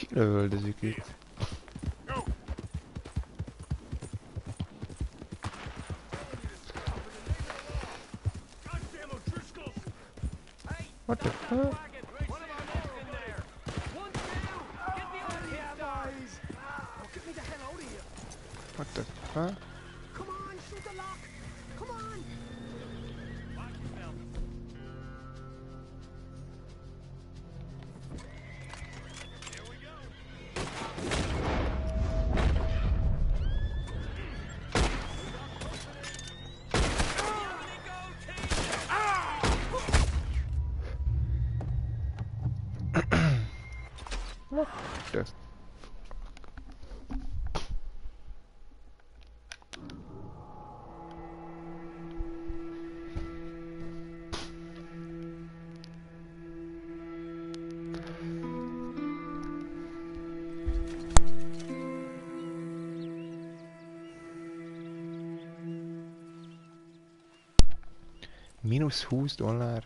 Kilövöldözik itt. What the fuck? What the fuck? Come on, shoot the lock. Come on. What the... Mínusz $20?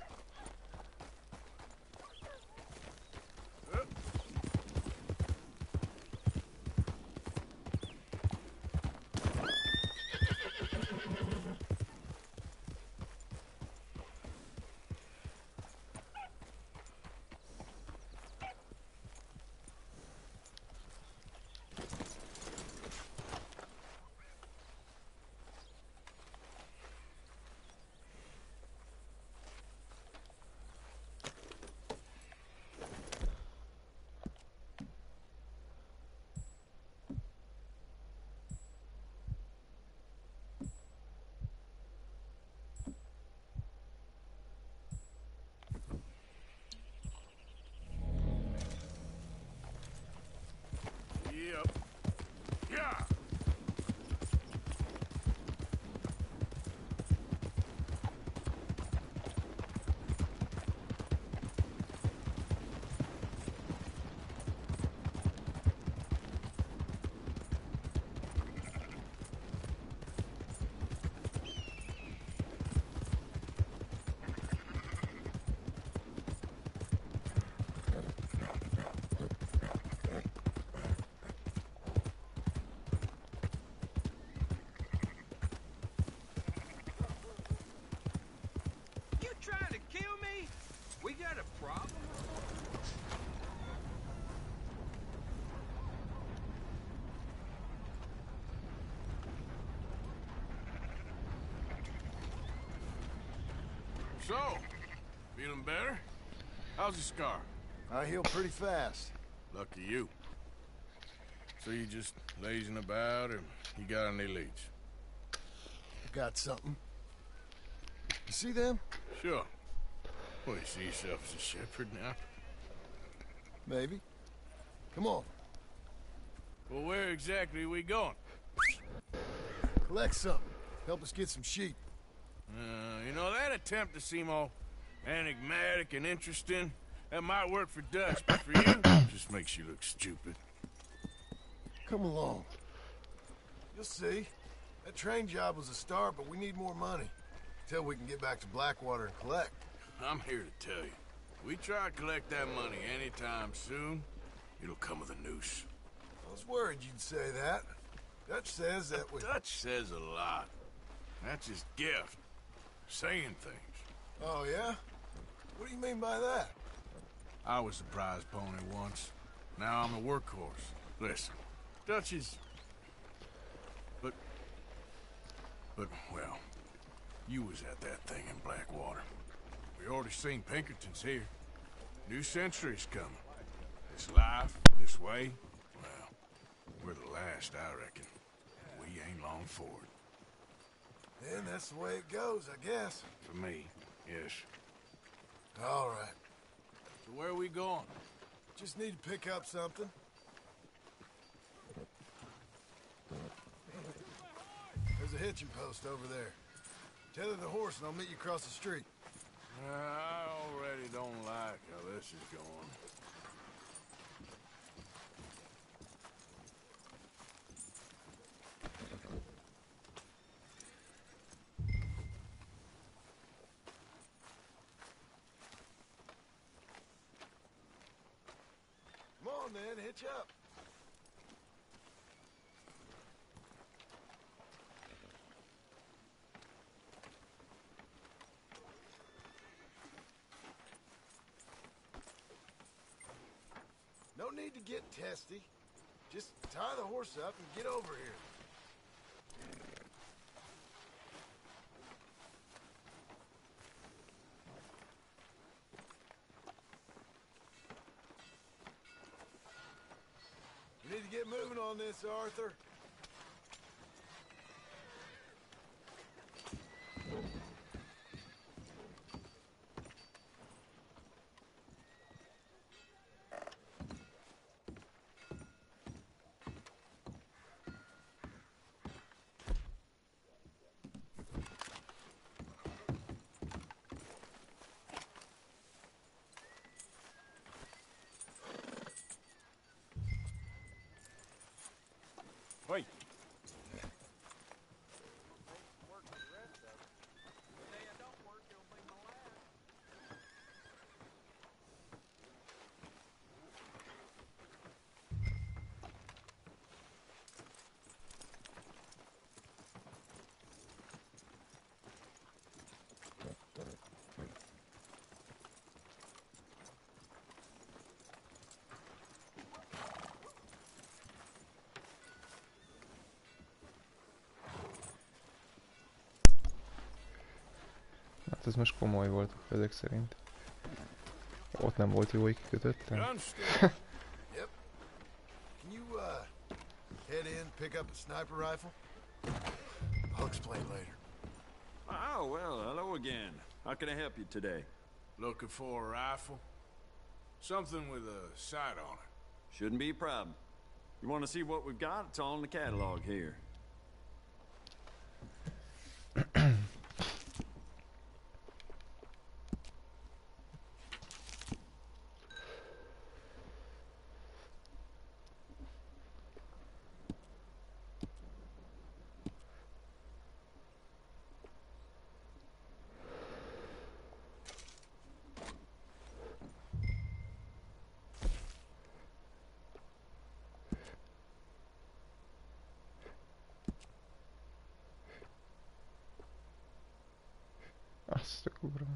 Yep. Yeah. You trying to kill me? We got a problem? So, feeling better? How's your scar? I heal pretty fast. Lucky you. So you just lazing about, or you got any leads? I got something. You see them? Sure. Well, you see yourself as a shepherd now? Maybe. Come on. Well, where exactly are we going? Collect something. Help us get some sheep. You know, that attempt to seem all enigmatic and interesting, that might work for Dutch, but for you, just makes you look stupid. Come along. You'll see. That train job was a start, but we need more money. Till we can get back to Blackwater and collect. I'm here to tell you. We try to collect that money anytime soon, it'll come with a noose. I was worried you'd say that. Dutch says that we... Dutch says a lot. That's his gift. Saying things. Oh, yeah? What do you mean by that? I was the prize pony once. Now I'm a workhorse. Listen, Dutch is... But, well, you was at that thing in Blackwater. We already seen Pinkertons here. New century's coming. This life, this way, well, we're the last, I reckon. We ain't long for it. Then that's the way it goes, I guess. For me, yes. All right. So where are we going? Just need to pick up something. There's a hitching post over there. Tether the horse and I'll meet you across the street. I already don't like how this is going. Come on then, hitch up. No need to get testy. Just tie the horse up and get over here. We need to get moving on this, Arthur. Wait. Hát ez most komoly volt ezek szerint. Ott nem volt jó, hogy kikötöttem. Yep. Can you, head in, pick up a sniper rifle? I'll explain later. Oh, well, hello again. How can I help you today? Looking for a rifle? Something with a sight on it. Shouldn't be a problem. You want to see what we've got? It's all in the catalog here. Azt a kurva.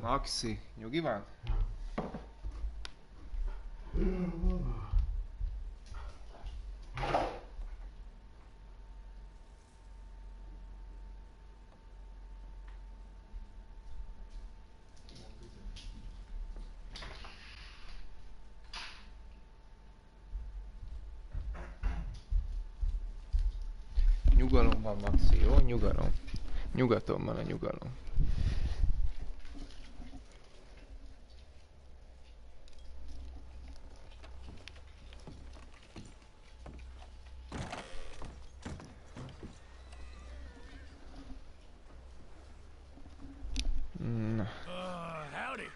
Maxi, nyugi van? Nyugalom van, Maxi, jó? Nyugalom. Nyugaton van a nyugalom. Howdy.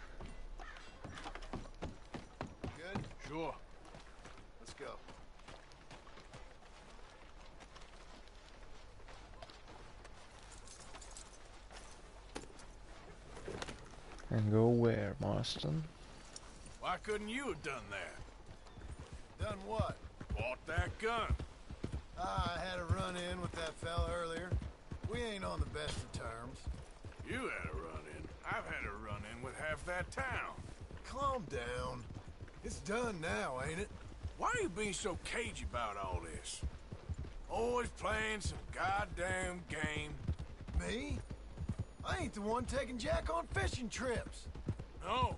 Good? Sure. Let's go. And go where, Marston? Why couldn't you have done that? Done what? Bought that gun. I had a run-in with that fella earlier. We ain't on the best of terms. You had a run-in. I've had a run-in with half that town. Calm down. It's done now, ain't it? Why are you being so cagey about all this? Always playing some goddamn game. Me? I ain't the one taking Jack on fishing trips. No,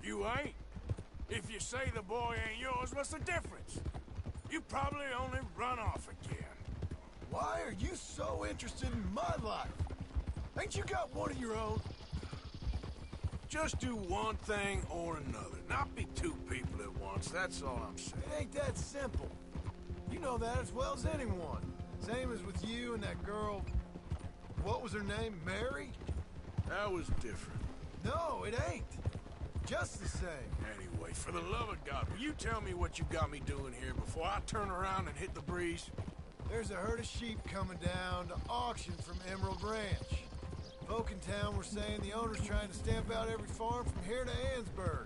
you ain't. If you say the boy ain't yours, what's the difference? You probably only run off again. Why are you so interested in my life? Ain't you got one of your own? Just do one thing or another. Not be two people at once, that's all I'm saying. It ain't that simple. You know that as well as anyone. Same as with you and that girl... What was her name? Mary? That was different. No, it ain't. Just the same. Anyway, for the love of God, will you tell me what you got me doing here before I turn around and hit the breeze? There's a herd of sheep coming down to auction from Emerald Ranch. Folk in town were saying the owner's trying to stamp out every farm from here to Ansburg.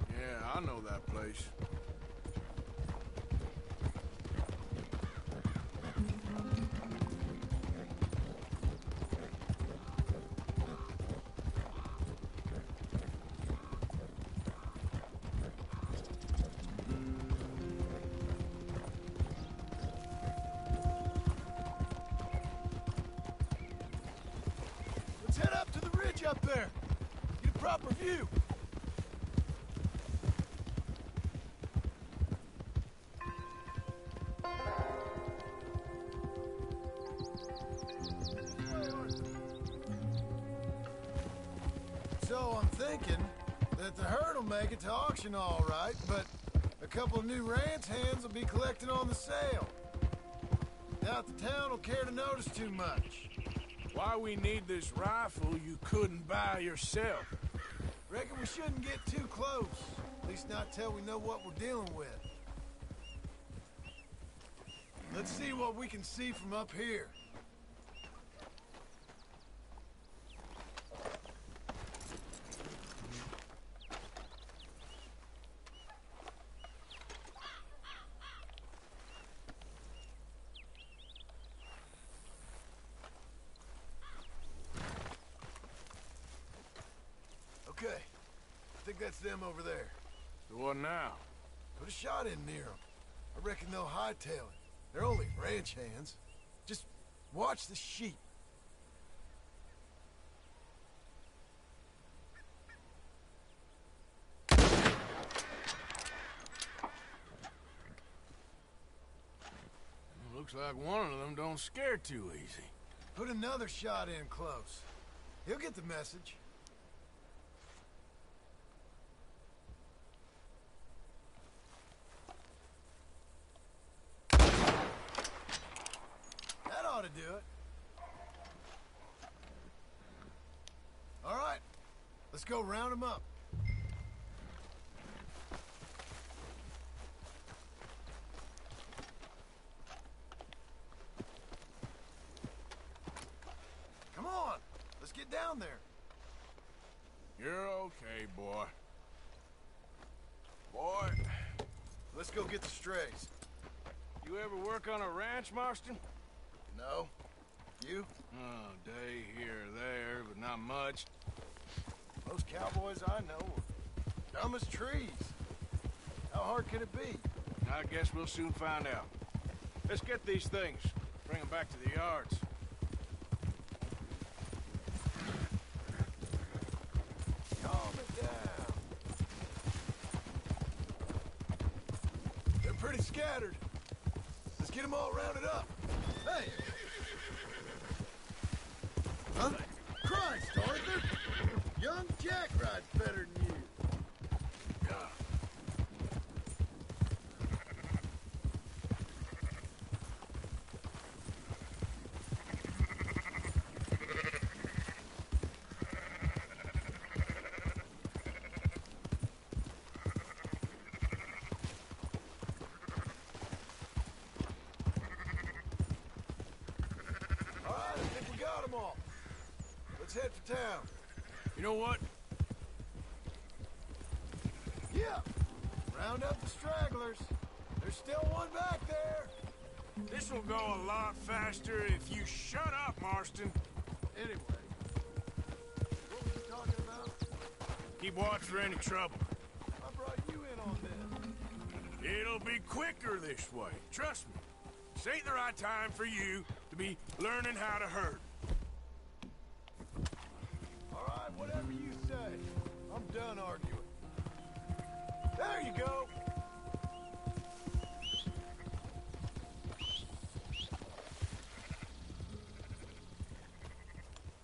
Yeah, I know that place. Let's head up to the ridge up there. Get a proper view. So I'm thinking that the herd will make it to auction all right, but a couple of new ranch hands will be collecting on the sale. Doubt the town will care to notice too much. Why we need this rifle you couldn't buy yourself? Reckon we shouldn't get too close. At least not till we know what we're dealing with. Let's see what we can see from up here. Okay, I think that's them over there. So what now? Put a shot in near them. I reckon they'll hightail it. They're only ranch hands. Just watch the sheep. Looks like one of them don't scare too easy. Put another shot in close. He'll get the message. That ought to do it. All right, let's go round them up. Come on, let's get down there. You're okay, boy. Boy, Let's go get the strays. you ever work on a ranch, Marston? No? You? Oh, day here or there, but not much. Most cowboys I know are dumb as trees. How hard could it be? I guess we'll soon find out. Let's get these things. Bring them back to the yards. Calm it down. They're pretty scattered. Let's get them all rounded up. Hey! Huh? Christ, Arthur! Young Jack rides better than you. Yeah. All right, I think we got them all. Let's head for town. You know what? Yeah. Round up the stragglers. There's still one back there. This will go a lot faster if you shut up, Marston. Anyway. What were you talking about? Keep watch for any trouble. I brought you in on this. It'll be quicker this way. Trust me. This ain't the right time for you to be learning how to herd. All right, whatever you say. I'm done arguing. There you go.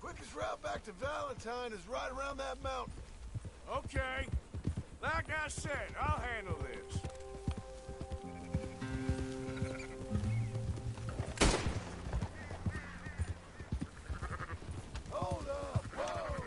Quickest route back to Valentine is right around that mountain. Okay. Like I said, I'll handle this. Hold up! Whoa!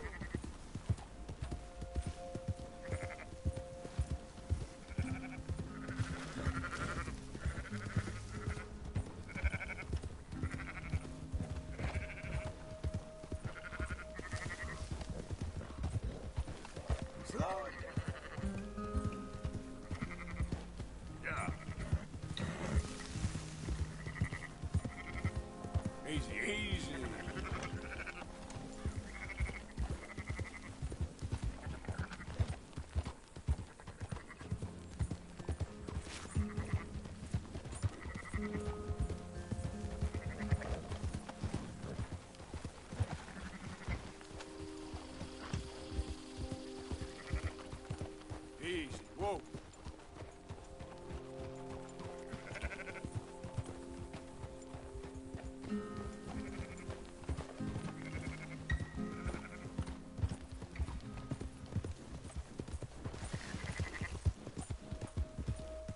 Slow it down. Yeah. Easy, easy. Easy. Whoa.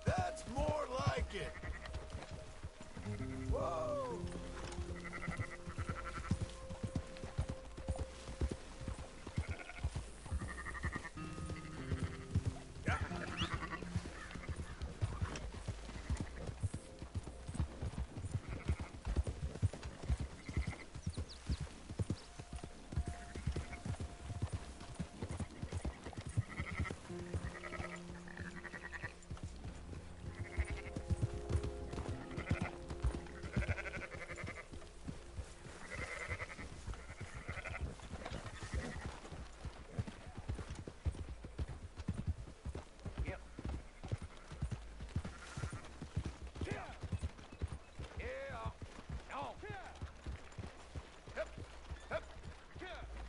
That's more like it. Whoa!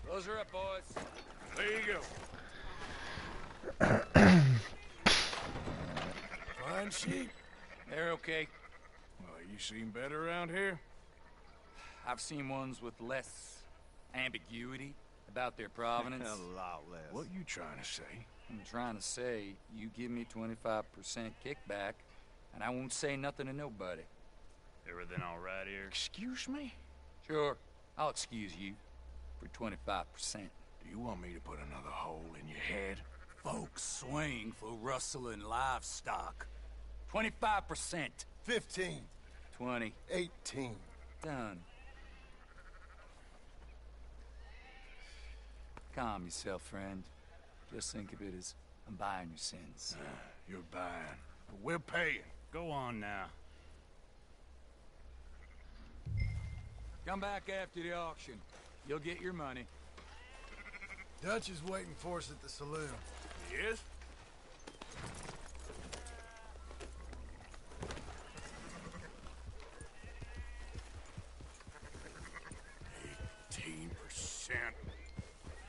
Close her up, boys. There you go. Fine sheep. They're okay. Well, you seem better around here. I've seen ones with less ambiguity about their provenance. A lot less. What you trying to say? I'm trying to say, you give me 25% kickback, and I won't say nothing to nobody. Everything all right here? Excuse me? Sure, I'll excuse you for 25%. Do you want me to put another hole in your head? Folks swing for rustling livestock. 25%. 15. 20. 18. Done. Calm yourself, friend. Just think of it as I'm buying your sins. You're buying, but we're paying. Go on now. Come back after the auction. You'll get your money. Dutch is waiting for us at the saloon. Yes?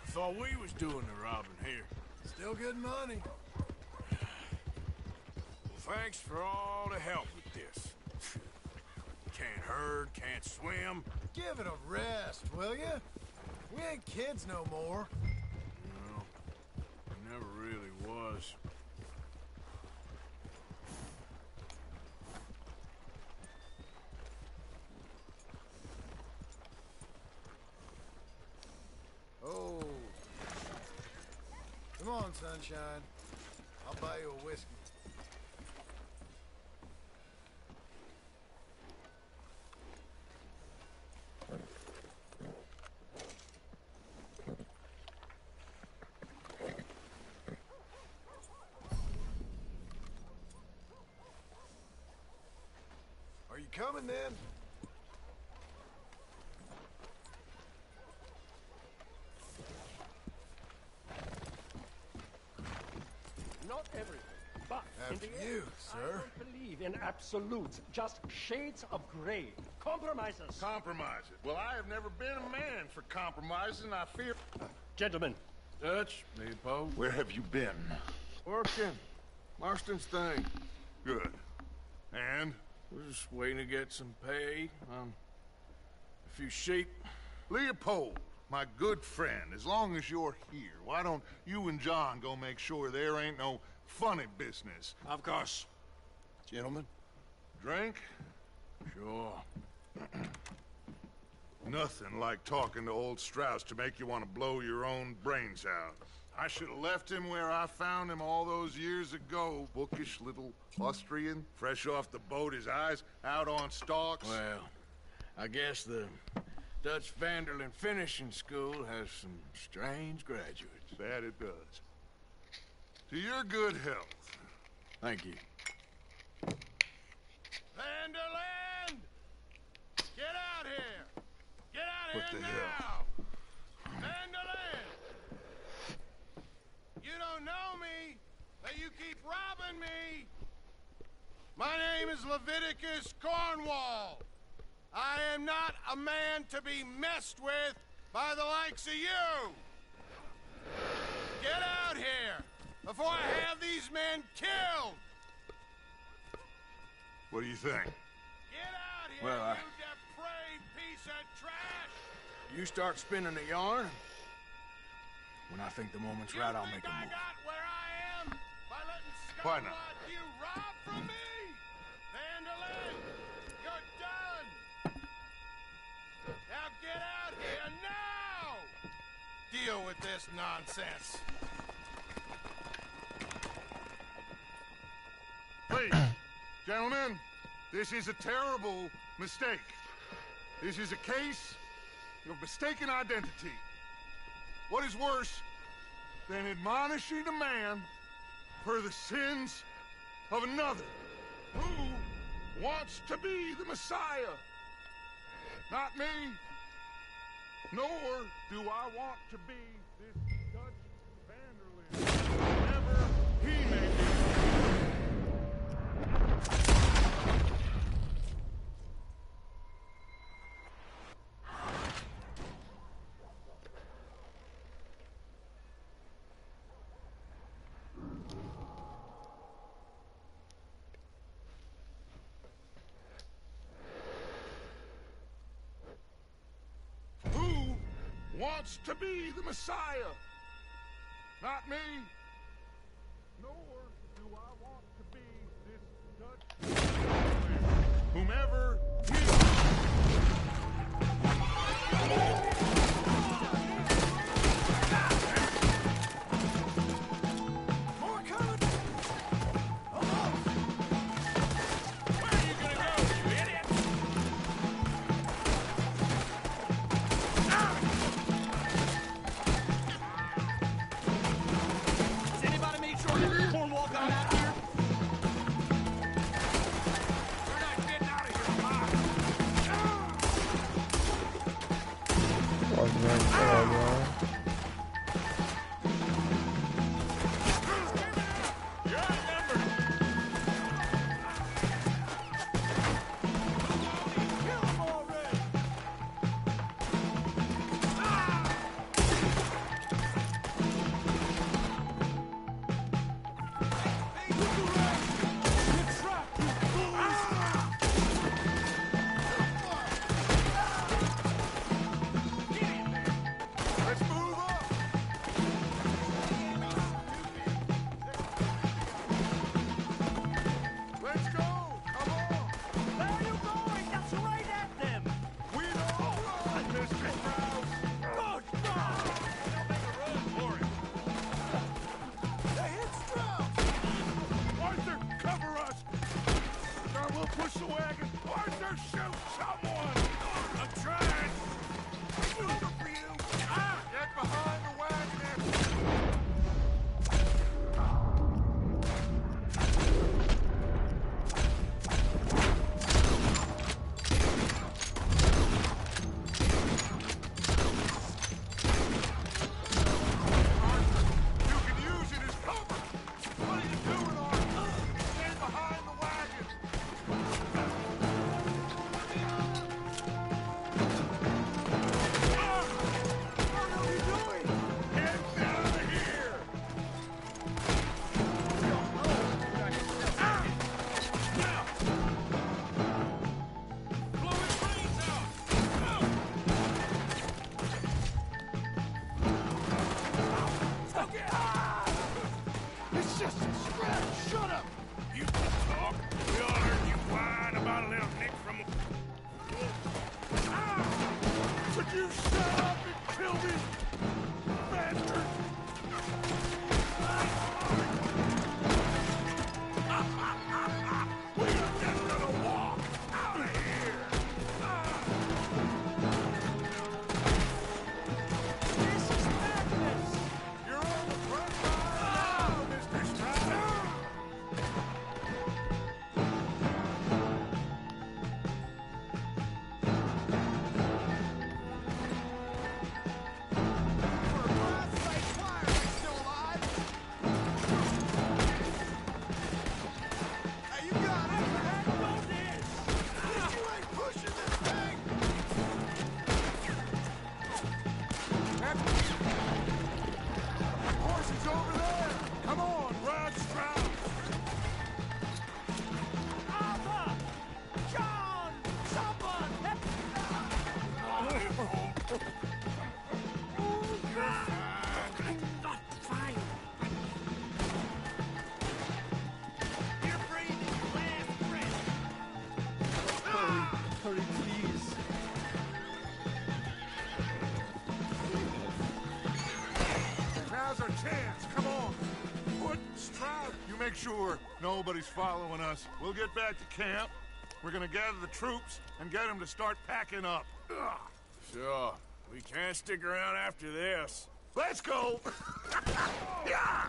I thought we was doing the robbing here. Still good money. Well, thanks for all the help with this. Can't herd, can't swim. Give it a rest, will ya? We ain't kids no more. No, it never really was. Oh. Come on, sunshine. I'll buy you a whiskey. Are you coming then? Not everything, But in After the end, you, I sir. don't believe in absolutes, just shades of gray. Compromises. Compromise it. Well, I have never been a man for compromising. I fear... Gentlemen, Dutch, Leopold. Where have you been? Working. Marston's thing. Good. And? We're just waiting to get some pay. A few sheep. Leopold, my good friend, as long as you're here, why don't you and John go make sure there ain't no funny business? Of course. Gentlemen. Drink? Sure. Nothing like talking to old Strauss to make you want to blow your own brains out. I should have left him where I found him all those years ago. Bookish little Austrian, fresh off the boat, his eyes out on stalks. Well, I guess the Dutch Vanderlyn Finishing School has some strange graduates. That it does. To your good health. Thank you. Vanderland! Get out here! Get out What here the now! Vanderland! You don't know me, but you keep robbing me! My name is Leviticus Cornwall. I am not a man to be messed with by the likes of you! Get out here before I have these men killed! What do you think? Get out here, Well, you depraved piece of trash! You start spinning the yarn. When I think the moment's right, I'll make a I move. got where I am by letting Why scum not? like you rob from me? Vanderlyn, you're done! Now get out here now! Deal with this nonsense. Please, gentlemen, this is a terrible mistake. This is a case of mistaken identity. What is worse than admonishing a man for the sins of another who wants to be the Messiah? Not me, nor do I want to be this Dutch Vanderlyn, whatever he may be. Who wants to be the Messiah? Not me, nor do I want to be this Dutch whomever he More coming! Has anybody made sure that Cornwall got out here? We're not getting out of here alive. Jesus! Shut up! You can talk. We all heard you whine about a little nick from a... Would you shut up and kill me, bastard? We're just gonna walk out of here. This is madness! You're on the front line now, Mr. Strider. Horses over there! Come on, ride Strauss! Arthur! John! Someone! I'm not fine. You're breathing your last breath. Hurry, please. Now's our chance. Come on. Put Stroud. You make sure nobody's following us. We'll get back to camp. We're gonna gather the troops and get them to start packing up. Ugh. Sure. We can't stick around after this. Let's go. Yeah.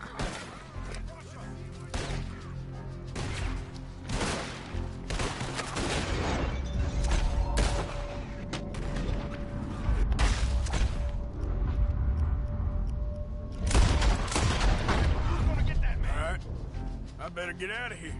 All right. I better get out of here.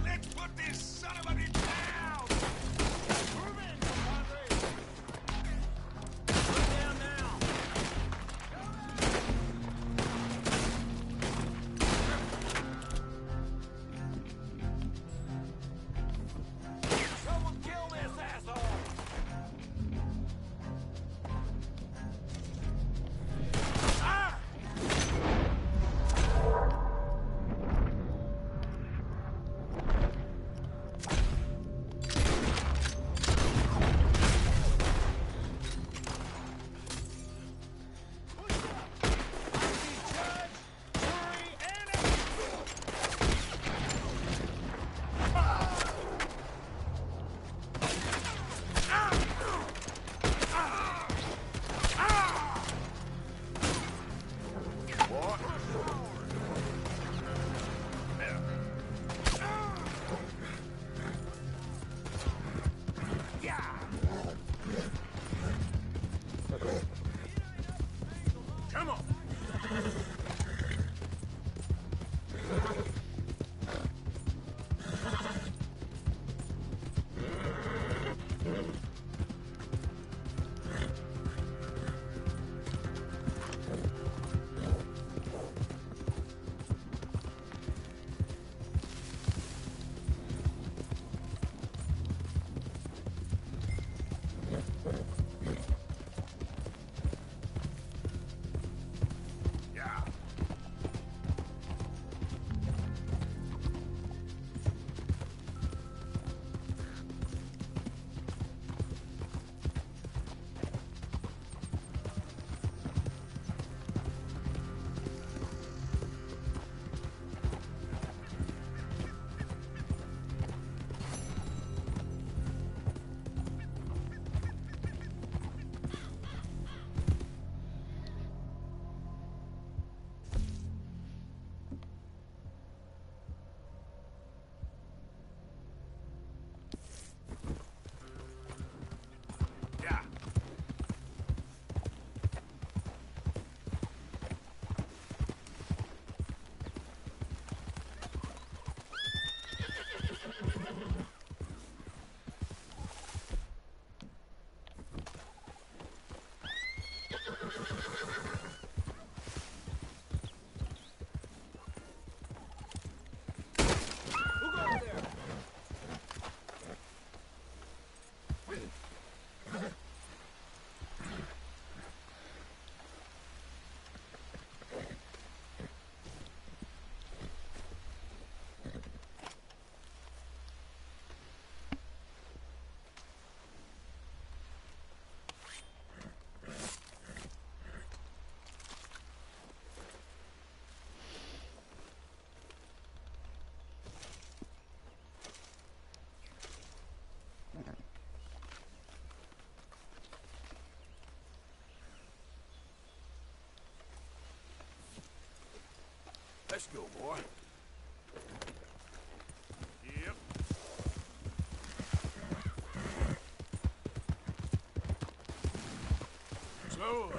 Let's put this son of a bitch down. Move in, compadre. Put down now. Let's go, boy. Yep. Slow up.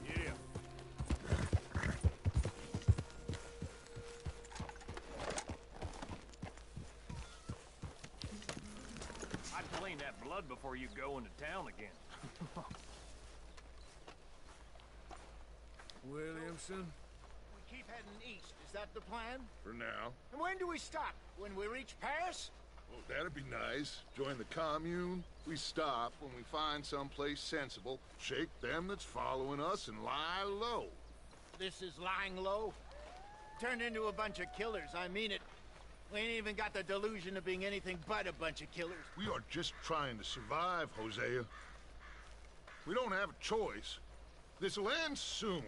Yeah. I'd clean that blood before you go into town again. Williamson, We keep heading east. Is that the plan? For now. And when do we stop? When we reach Paris? Well, that'd be nice. Join the commune. We stop when we find someplace sensible, shake them that's following us, and lie low. This is lying low. Turned into a bunch of killers, I mean it. We ain't even got the delusion of being anything but a bunch of killers. We are just trying to survive, Hosea. We don't have a choice. This'll end soon.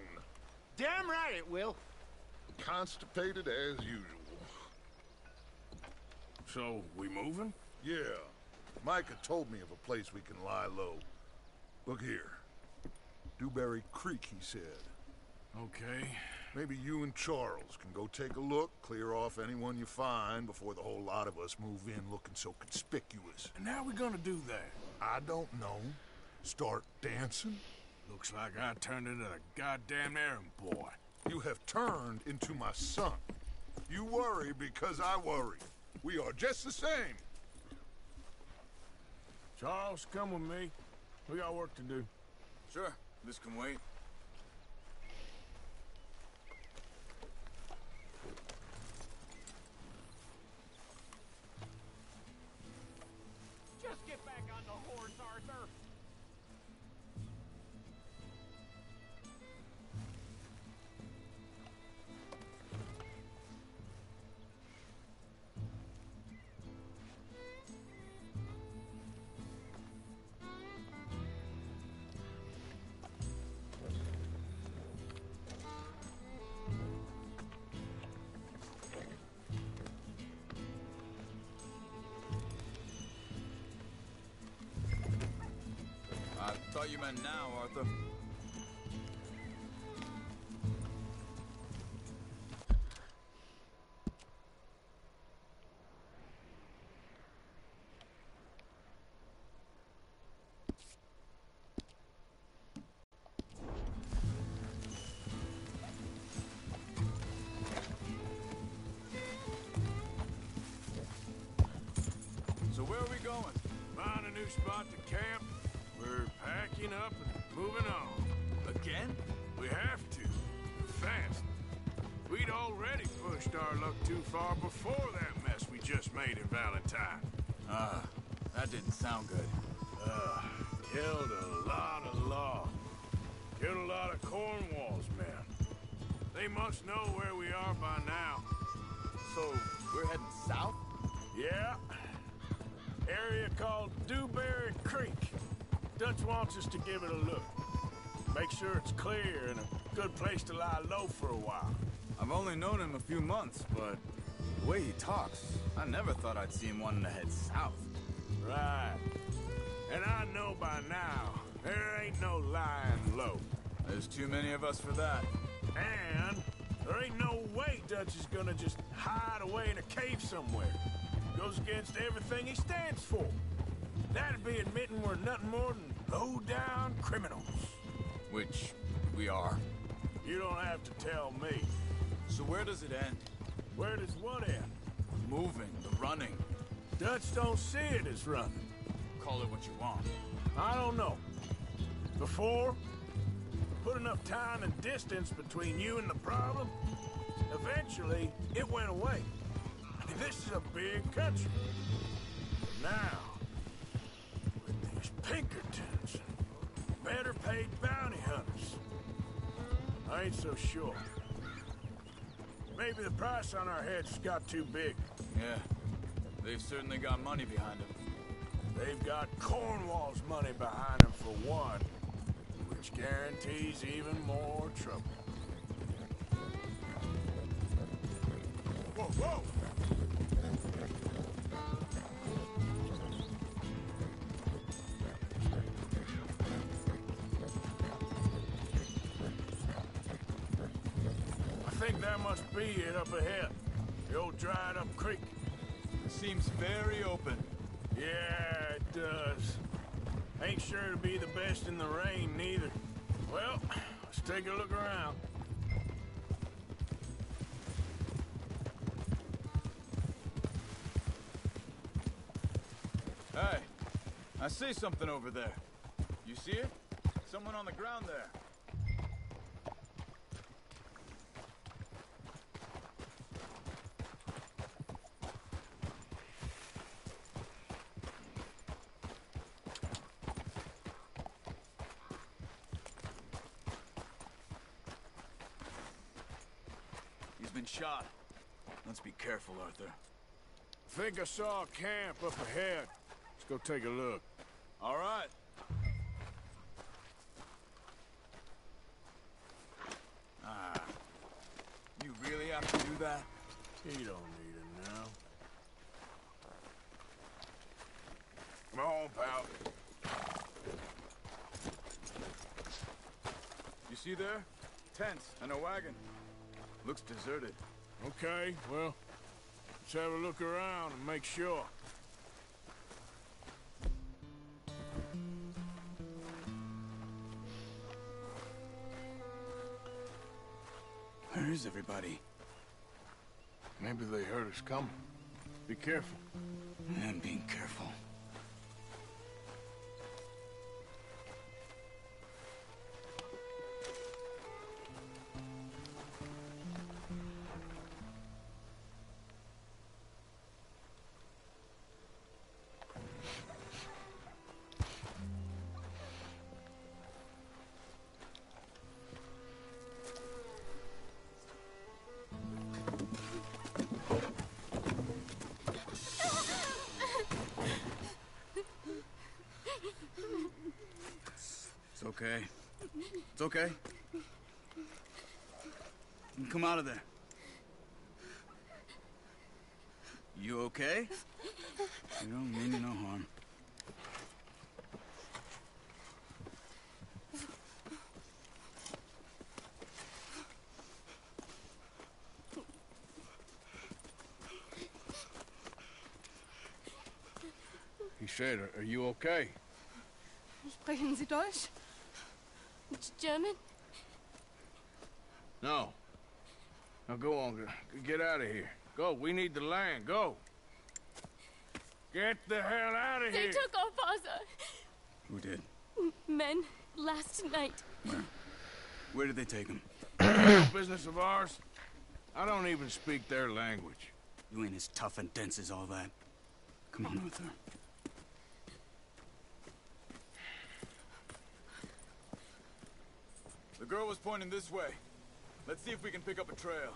Damn right it will. Constipated as usual. so we moving? Yeah. Micah told me of a place we can lie low. Look here. Dewberry Creek, he said. Okay. Maybe you and Charles can go take a look, clear off anyone you find before the whole lot of us move in looking so conspicuous. And how we gonna do that? I don't know. Start dancing? Looks like I turned into a goddamn errand boy. You have turned into my son. You worry because I worry. We are just the same. Charles, come with me. We got work to do. Sure, this can wait. Just get back on the horse, Arthur. I thought you meant now, Arthur. So where are we going? Find a new spot to camp. We're packing up and moving on. Again? We have to. Fast. We'd already pushed our luck too far before that mess we just made in Valentine. That didn't sound good. Killed a lot of law. Killed a lot of Cornwall's men. They must know where we are by now. So, we're heading south? Yeah. Area called Dewberry Creek. Dutch wants us to give it a look. Make sure it's clear and a good place to lie low for a while. I've only known him a few months, but the way he talks, I never thought I'd see him wanting to head south. Right. And I know by now, there ain't no lying low. There's too many of us for that. And there ain't no way Dutch is gonna just hide away in a cave somewhere. Goes against everything he stands for. That'd be admitting we're nothing more than low-down criminals. Which we are. You don't have to tell me. So where does it end? Where does what end? Moving, the running. Dutch don't see it as running. Call it what you want. I don't know. Before, put enough time and distance between you and the problem, eventually it went away. I mean, this is a big country. But now, with these Pinkertons, better paid bounty hunters, I ain't so sure. Maybe the price on our heads got too big. Yeah, they've certainly got money behind them. They've got Cornwall's money behind them for one, which guarantees even more trouble. Whoa, whoa! think that must be it up ahead. The old dried up creek. It seems very open. Yeah, it does. Ain't sure to be the best in the rain, neither. Well, let's take a look around. Hey, I see something over there. You see it? Someone on the ground there. He's been shot. Let's be careful, Arthur. Think I saw a camp up ahead. Let's go take a look. All right. You really have to do that? He don't need it now. Come on, pal. You see there? Tents and a wagon. Looks deserted. Okay, well, let's have a look around and make sure. Where is everybody? Maybe they heard us coming. Be careful. I'm being careful. It's okay. It's okay. You can come out of there. You okay? You don't mean no harm. He said, are you okay? Sprechen Sie Deutsch? German? No. Now go on, get out of here. Go, we need the land, go. Get the hell out of They here. took our father. Who did? Men, last night. Where? Where did they take him? Business of ours? I don't even speak their language. You ain't as tough and dense as all that. Come on, Arthur. The girl was pointing this way. Let's see if we can pick up a trail.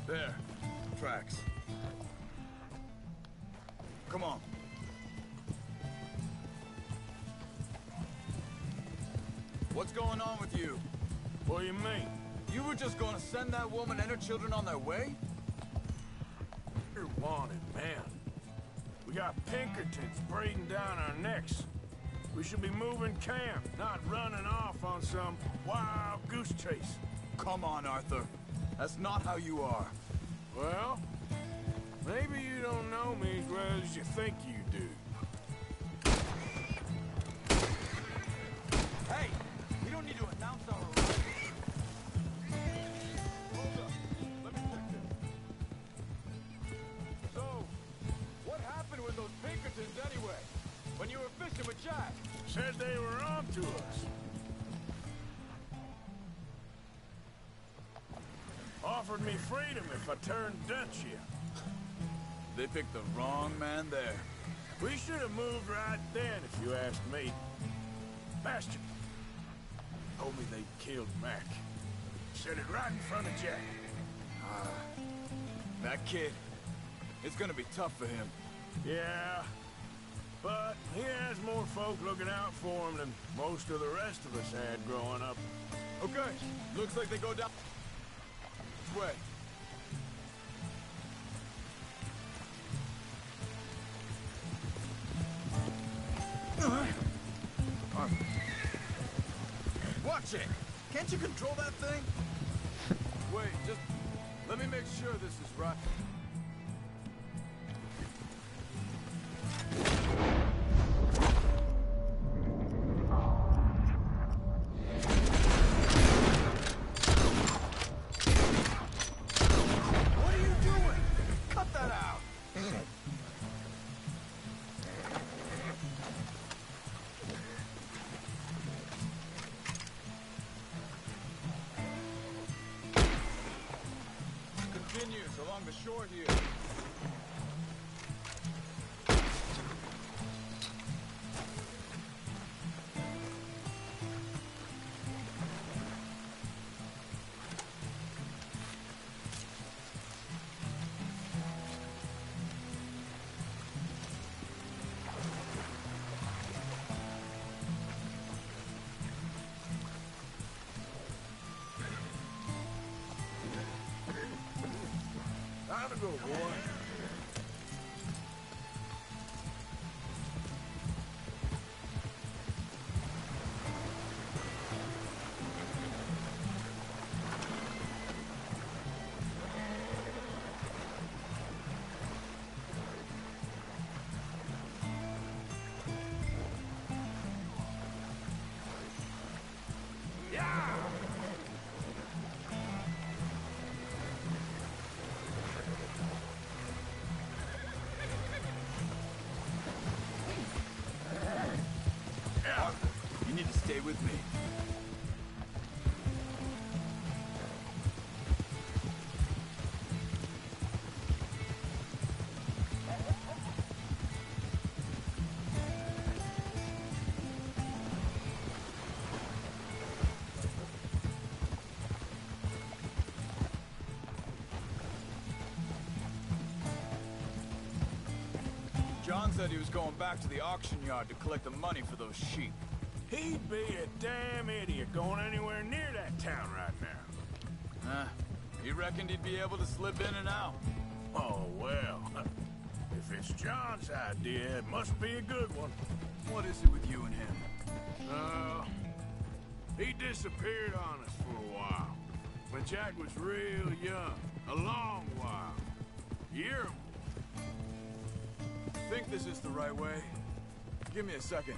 There. Tracks. Come on. What's going on with you? What do you mean? You were just going to send that woman and her children on their way? You're wanted, man. We got Pinkertons breathing down our necks. We should be moving camp, not running off on some wild goose chase. Come on, Arthur. That's not how you are. Well, maybe you don't know me as well as you think you do. Hey! We don't need to announce our arrival. Hold up. Let me check this. So, what happened with those Pinkertons anyway? When you were fishing with Jack? Said they were on to us. Offered me freedom if I turned Dutch here. They picked the wrong man there. We should have moved right then, if you asked me. Bastion told me they'd killed Mac. Said it right in front of Jack. That kid, it's gonna be tough for him. Yeah, But he has more folk looking out for him than most of the rest of us had growing up. Okay, looks like they go down this way. Watch it! Can't you control that thing? Wait, just let me make sure this is right. What are you doing? Cut that out! Continues along the shore here. Time to go, boy. You need to stay with me. John said he was going back to the auction yard to collect the money for those sheep. He'd be a damn idiot going anywhere near that town right now. He reckoned he'd be able to slip in and out. Oh, well. If it's John's idea, it must be a good one. What is it with you and him? He disappeared on us for a while. When Jack was real young. A long while. Year. Think this is the right way? Give me a second.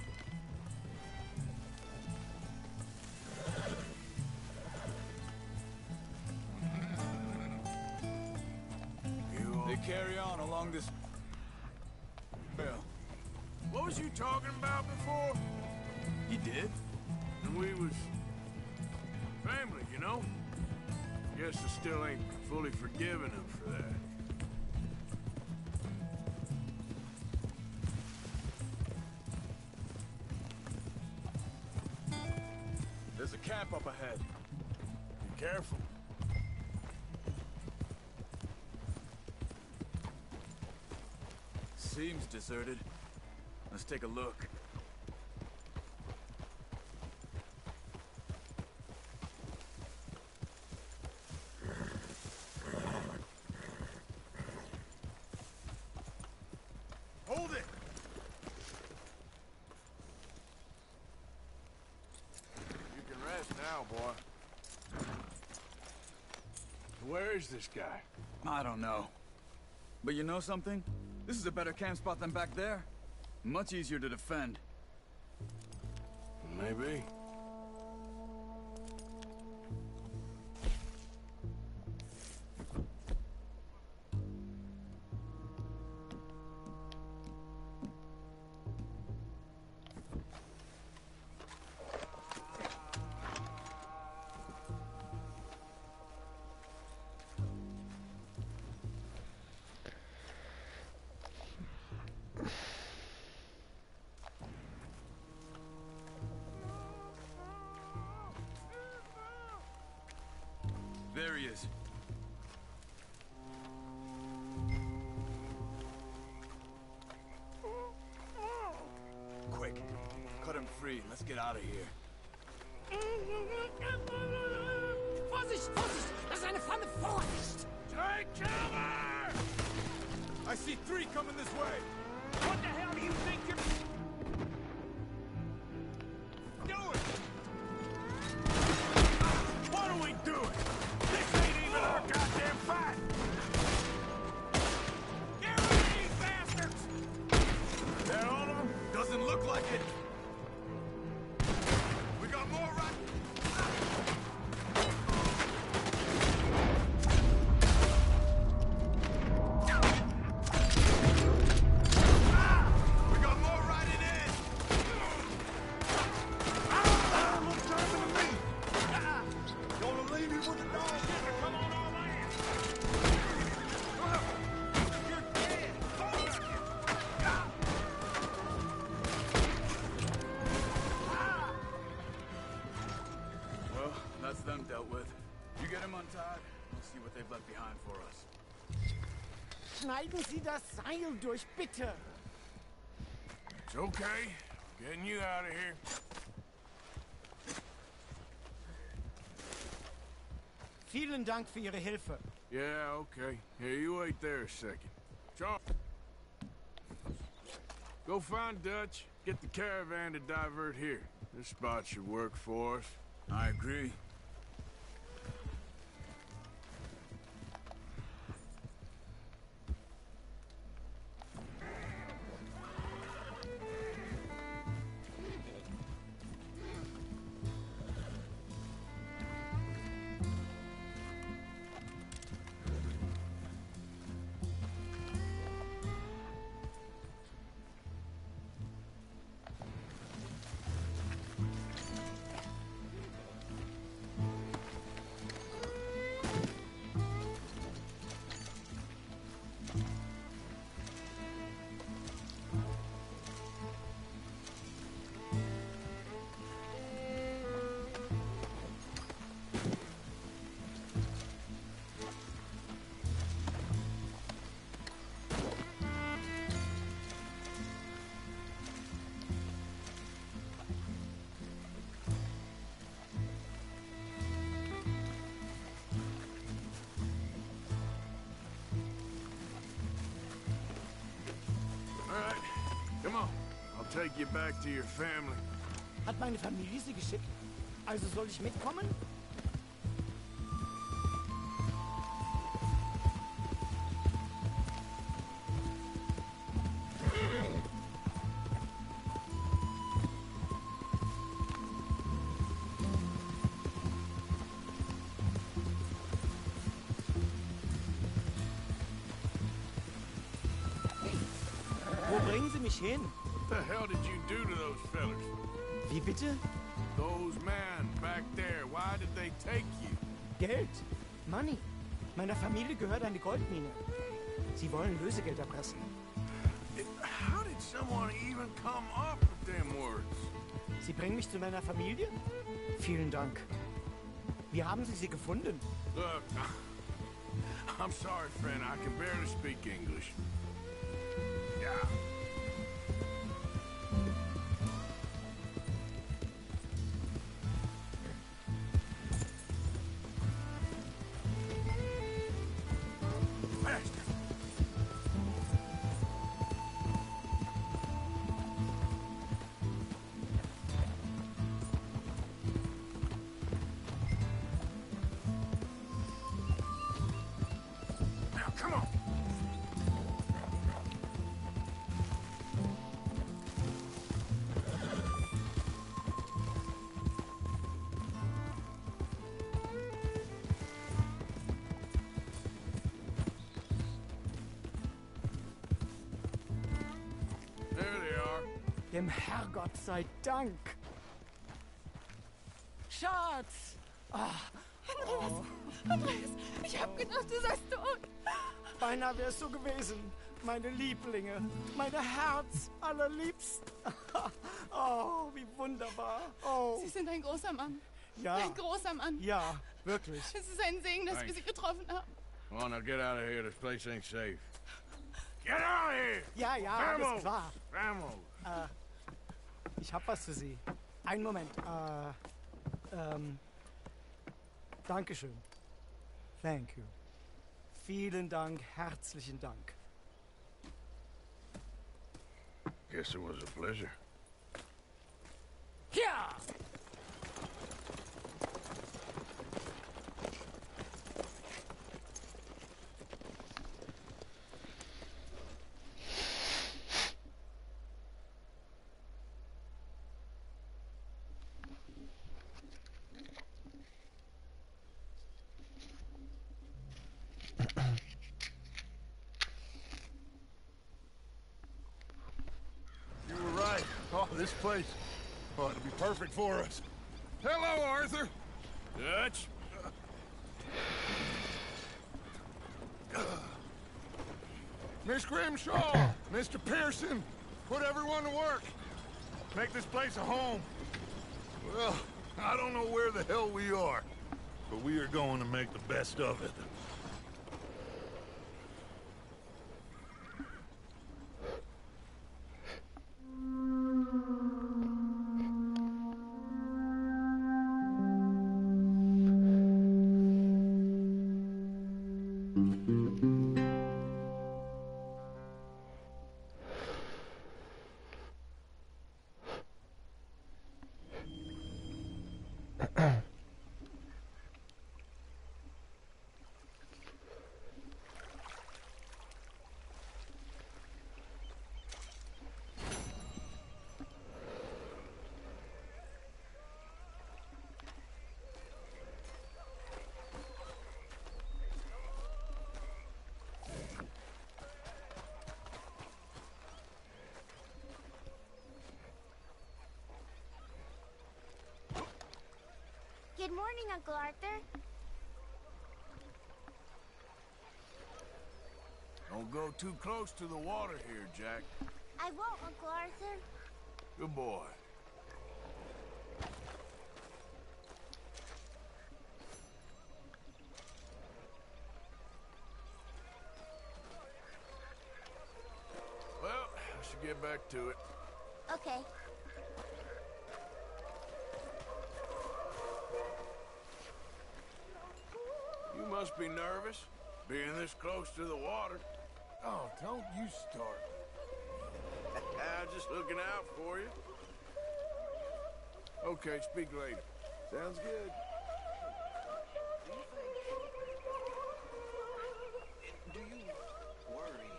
They carry on along this trail. What was you talking about before? He did? And we was family, you know? Guess I still ain't fully forgiven him for that. There's a camp up ahead. Be careful. Seems deserted. Let's take a look. Hold it! You can rest now, boy. Where is this guy? I don't know. But you know something? This is a better camp spot than back there. Much easier to defend. Maybe. There he is. get out of here. Vorsicht, Vorsicht! Das ist eine Falle! Vorsicht! Take cover! I see 3 coming this way. What the hell do you think you're... doing? What are we doing? This ain't even our goddamn fight! Get rid of these bastards! That all of them? Doesn't look like it. We got more right... We got more riding in! Look to me! Gonna leave you with the dog. Come on, all man! You're dead! Well, that's them dealt with. You get them untied, we'll see what they've left behind for us. Schneiden Sie das Seil durch, bitte! It's okay. Getting you out of here. Vielen Dank für Ihre Hilfe. Yeah, okay. Here, you wait there a second. Charles. Go find Dutch. Get the caravan to divert here. This spot should work for us. I agree. All right, come on. I'll take you back to your family. Hat meine Familie Sie geschickt? Also soll ich mitkommen? Wo bringen Sie mich hin? What the hell did you do to those fellas? Wie bitte? Those men back there, why did they take you? Geld. Money. Meiner Familie gehört eine Goldmine. Sie wollen Lösegeld erpressen. How did someone even come up with them words? Sie bringen mich zu meiner Familie? Vielen Dank. Wie haben Sie sie gefunden? Look, I'm sorry, friend. I can barely speak English. Yeah. Bastard. Now, come on. There they are. Dem Herrgott sei Dank. Schatz! Andreas! Andreas! Ich hab gedacht, du seist tot! Beinahe wär's so gewesen. Meine Lieblinge. Meine Herz allerliebst. Oh, wie wunderbar. Oh. Sie sind ein großer Mann. Ja. Ein großer Mann. Ja, wirklich. Es ist ein Segen, dass wir Sie getroffen haben. Come on, now get out of here. This place ain't safe. Get out of here! Ja, ja, Vamos! alles klar. Vamos! Ich hab was für Sie. Einen Moment. Dankeschön. Thank you. Vielen Dank, herzlichen Dank. Guess it was a pleasure. Ja! You were right. Oh, this place ought to be perfect for us. Hello, Arthur. Dutch? Miss Grimshaw, Mr. Pearson, put everyone to work. Make this place a home. Well, I don't know where the hell we are, but we are going to make the best of it. Good morning, Uncle Arthur. Don't go too close to the water here, Jack. I won't, Uncle Arthur. Good boy. Well, I should get back to it. Okay. You must be nervous, being this close to the water. Oh, don't you start. Just looking out for you. Okay, speak later. Sounds good. Do you worry?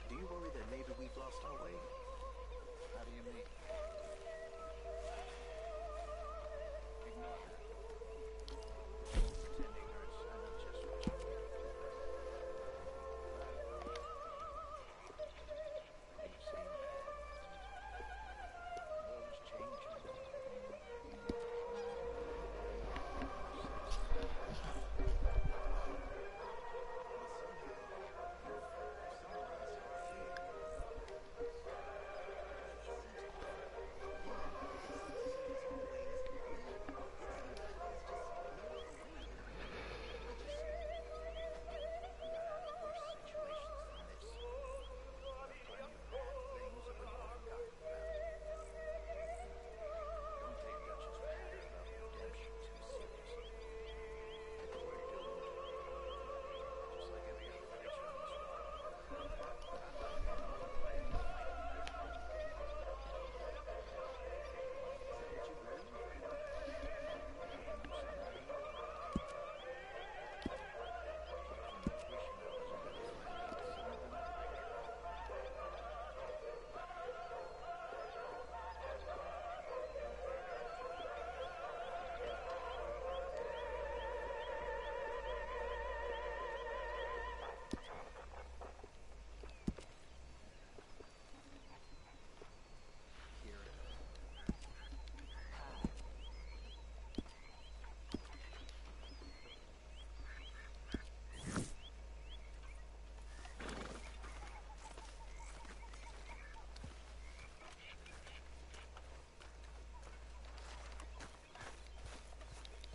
Do you worry that maybe we've lost our way? How do you mean? Ignore that. Pretend ignorance. I know just what you mean. Have you seen that? World's changing.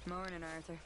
Morning, Arthur.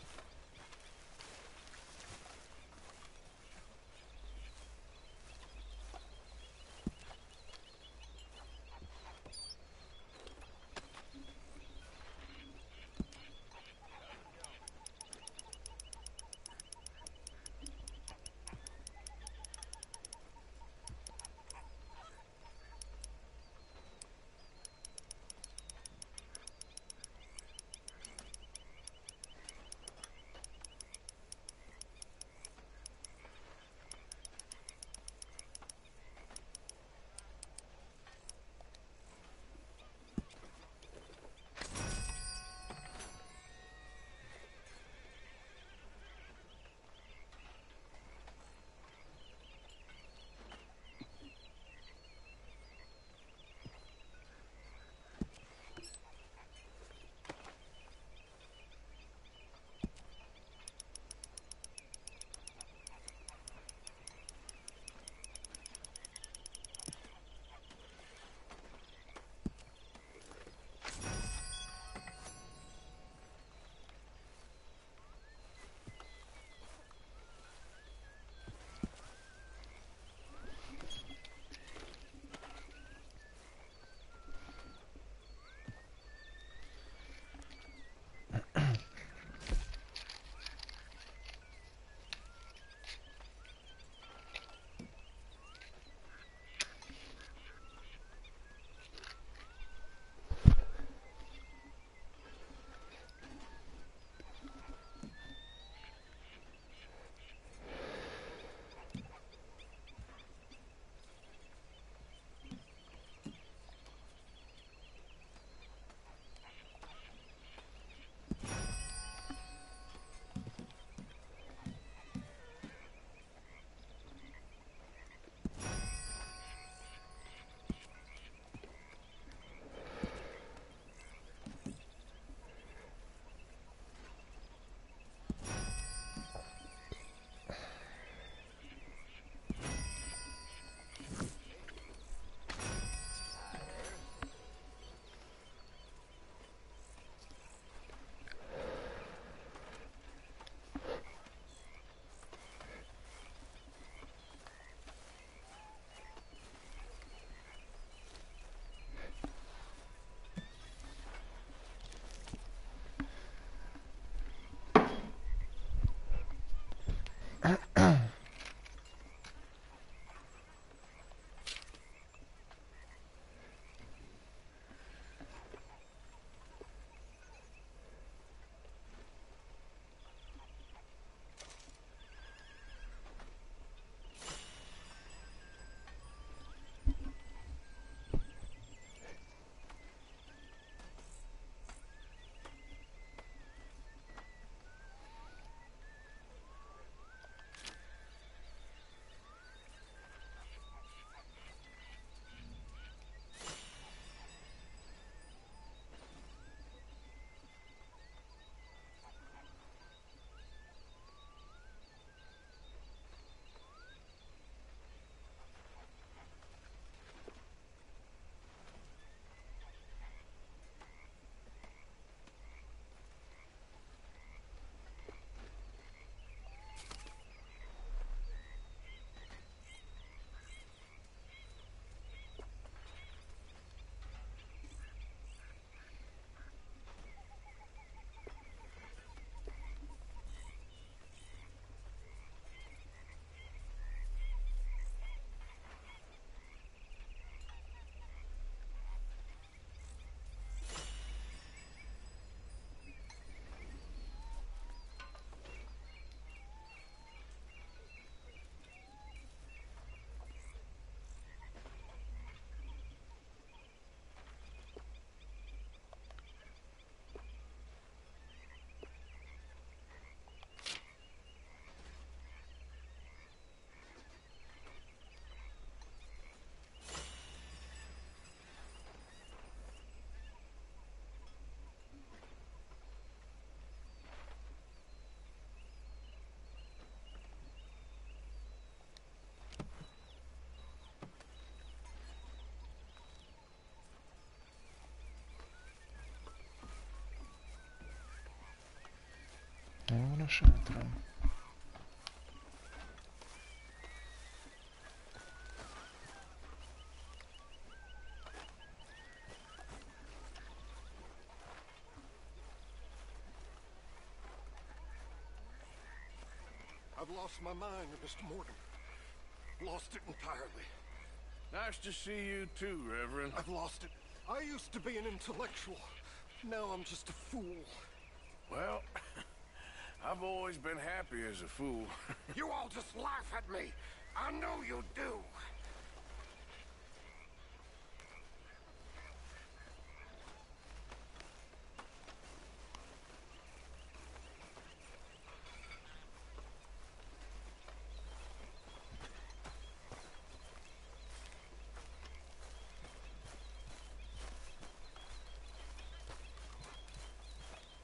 a sátram? I've lost my mind, Mr. Morgan. Lost it entirely. Nice to see you too, Reverend. I've lost it. I used to be an intellectual. Now I'm just a fool. Well, I've always been happy as a fool. You all just laugh at me. I know you do.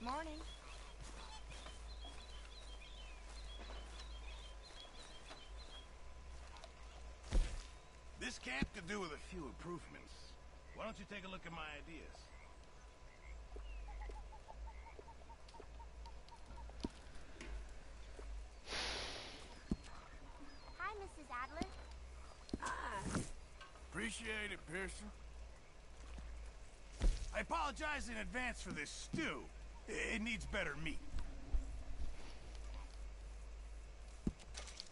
Morning. This camp could do with a few improvements. Why don't you take a look at my ideas? Hi, Mrs. Adler. Appreciate it, Pearson. I apologize in advance for this stew. It needs better meat.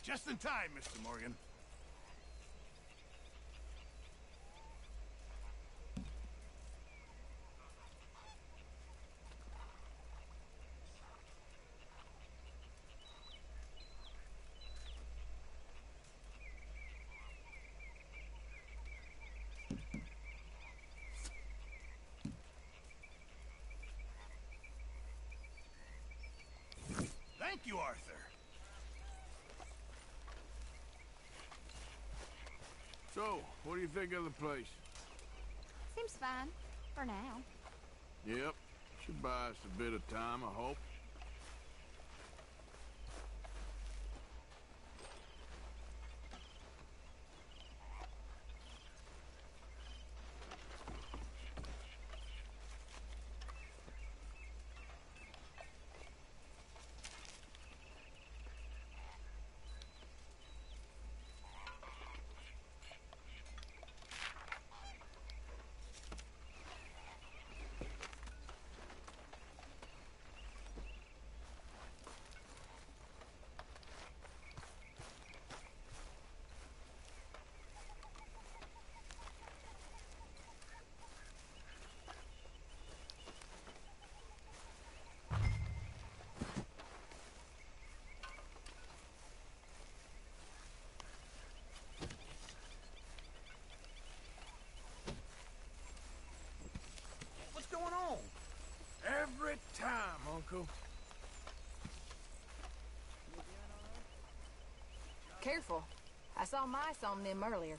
Just in time, Mr. Morgan. Thank you, Arthur. So, what do you think of the place? Seems fine. For now. Yep. Should buy us a bit of time, I hope. What's going on? Every time, Uncle. Careful. I saw mice on them earlier.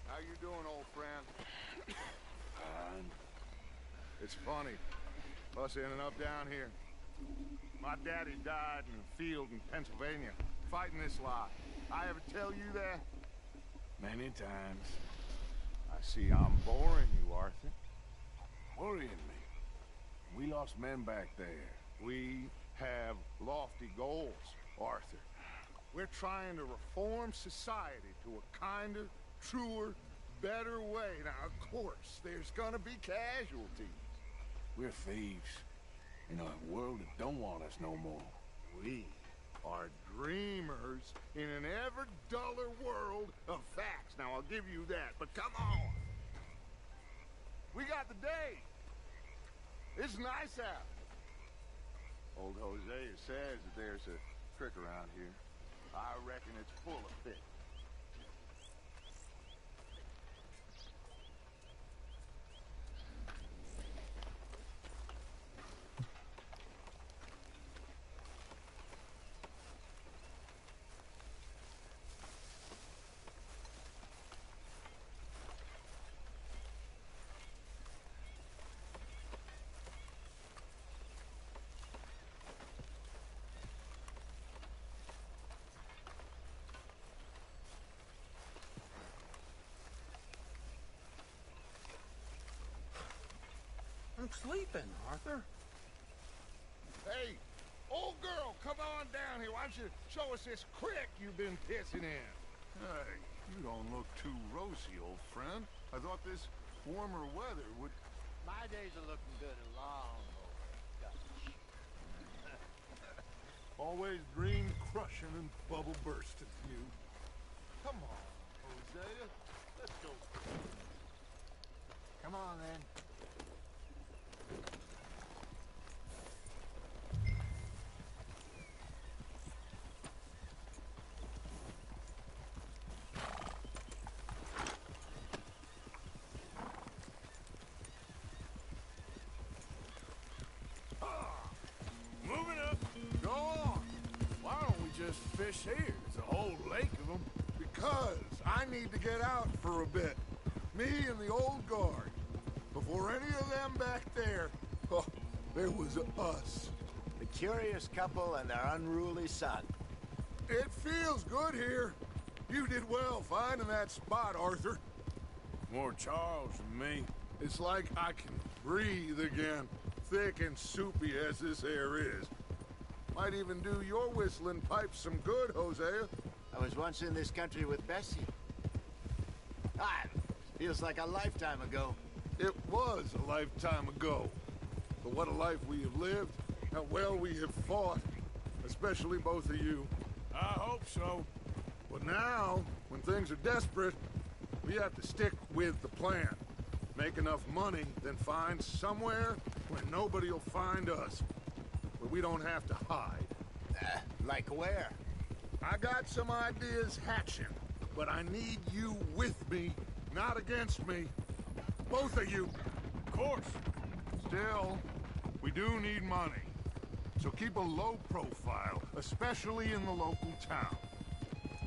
How you doing, old friend? Fine. It's funny. Us ending up down here. My daddy died in a field in Pennsylvania, fighting this lot. I ever tell you that? Many times. I see I'm boring you, Arthur. Worrying me. We lost men back there. We have lofty goals, Arthur. We're trying to reform society to a kinder, truer, better way. Now, of course, there's gonna be casualties. We're thieves. In a world that don't want us no more. We are dreamers in an ever duller world of facts. Now, I'll give you that, but come on. We got the day. It's nice out. Old Hosea says that there's a trick around here. I reckon it's full of fish. sleeping, Arthur? Hey, old girl, come on down here. Why don't you show us this creek you've been pissing in? Hey, you don't look too rosy, old friend. I thought this warmer weather would... My days are looking good along. Always dream crushing and bubble bursting, you. Come on, Hosea. Let's go. Come on, then. Moving up. Go on. Why don't we just fish here? There's a whole lake of them. Because I need to get out for a bit. Me and the old guard. Before any of them back there, oh, there was us. The curious couple and their unruly son. It feels good here. You did well finding that spot, Arthur. More Charles than me. It's like I can breathe again, thick and soupy as this air is. Might even do your whistling pipes some good, Hosea. I was once in this country with Bessie. Ah, feels like a lifetime ago. It was a lifetime ago. But what a life we have lived, how well we have fought. Especially both of you. I hope so. But now, when things are desperate, we have to stick with the plan. Make enough money, then find somewhere where nobody will find us. Where we don't have to hide. Like where? I got some ideas hatching, but I need you with me, not against me. Both of you. Of course. Still, we do need money. So keep a low profile, especially in the local town.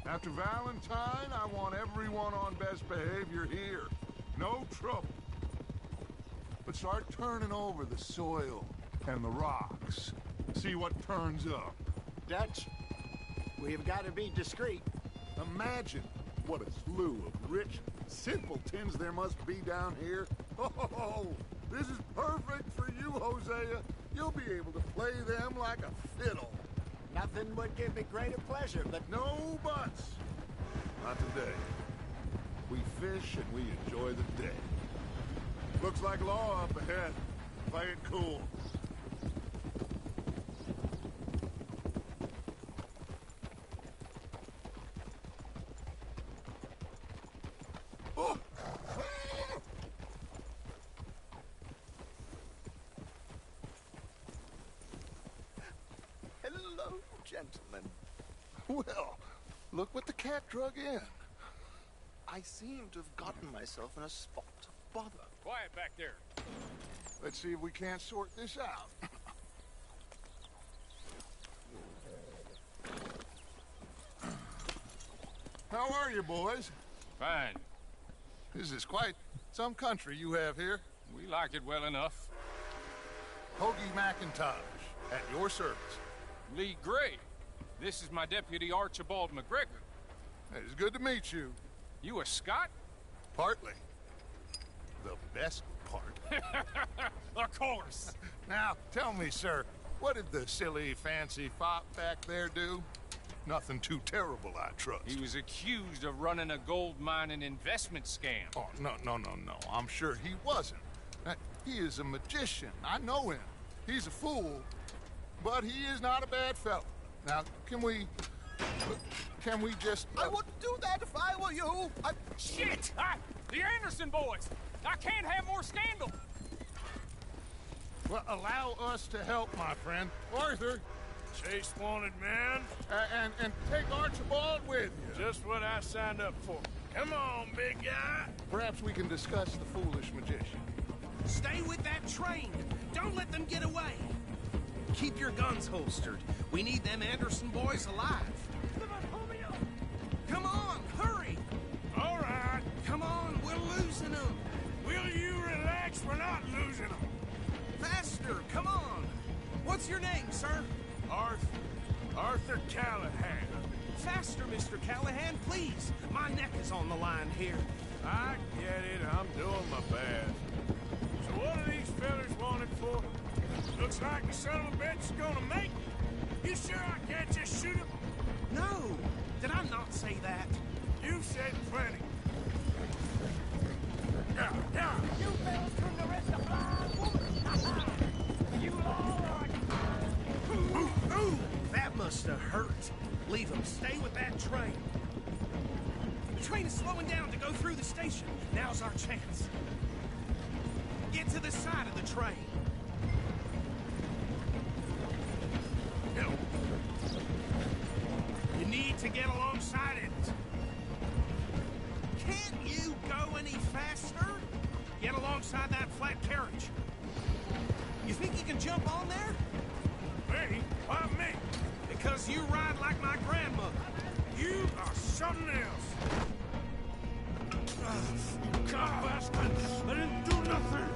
After Valentine, I want everyone on best behavior here. No trouble. But start turning over the soil and the rocks. See what turns up. Dutch, we've got to be discreet. Imagine what a slew of rich simpletons there must be down here. Oh, this is perfect for you, Hosea. You'll be able to play them like a fiddle. Nothing would give me greater pleasure, but... No buts. Not today. We fish and we enjoy the day. Looks like law up ahead. Play it cool. Oh. Hello, gentlemen. Well, look what the cat drug in. I seem to have gotten myself in a spot of bother. Quiet back there. Let's see if we can't sort this out. How are you, boys? Fine. This is quite some country you have here. We like it well enough. Hoagie McIntosh, at your service. Lee Gray. This is my deputy Archibald McGregor. It's good to meet you. You a Scot? Partly. The best part. Of course. Now, tell me, sir, what did the silly, fancy fop back there do? Nothing too terrible, I trust. He was accused of running a gold mining investment scam. Oh, no. I'm sure he wasn't. He is a magician. I know him. He's a fool, but he is not a bad fellow. Now, can we just... I wouldn't do that if I were you. Shit! The Anderson boys! I can't have more scandal! Well, allow us to help, my friend. Arthur! Chase wanted man. And take Archibald with you. Just what I signed up for. Come on, big guy. Perhaps we can discuss the foolish magician. Stay with that train. Don't let them get away. Keep your guns holstered. We need them Anderson boys alive. Come on, hurry. All right. Come on, we're losing them. Will you relax? We're not losing them. Faster, come on. What's your name, sir? Arthur Callahan. Faster, Mr. Callahan, please. My neck is on the line here. I get it. I'm doing my best. So what do these fellas wanted for? Looks like the son of a bitch is gonna make it. You sure I can't just shoot him? No! Did I not say that? You said plenty. Yeah. You fellas couldn't arrest a blind woman! You all are... Ooh! That must have hurt. Leave him. Stay with that train. The train is slowing down to go through the station. Now's our chance. Get to the side of the train. You need to get alongside it. Can't you go any faster? Get alongside that flat carriage. You think you can jump on there? Me? Why me? Because you ride like my grandmother. You are something else. You God bastard! I didn't do nothing!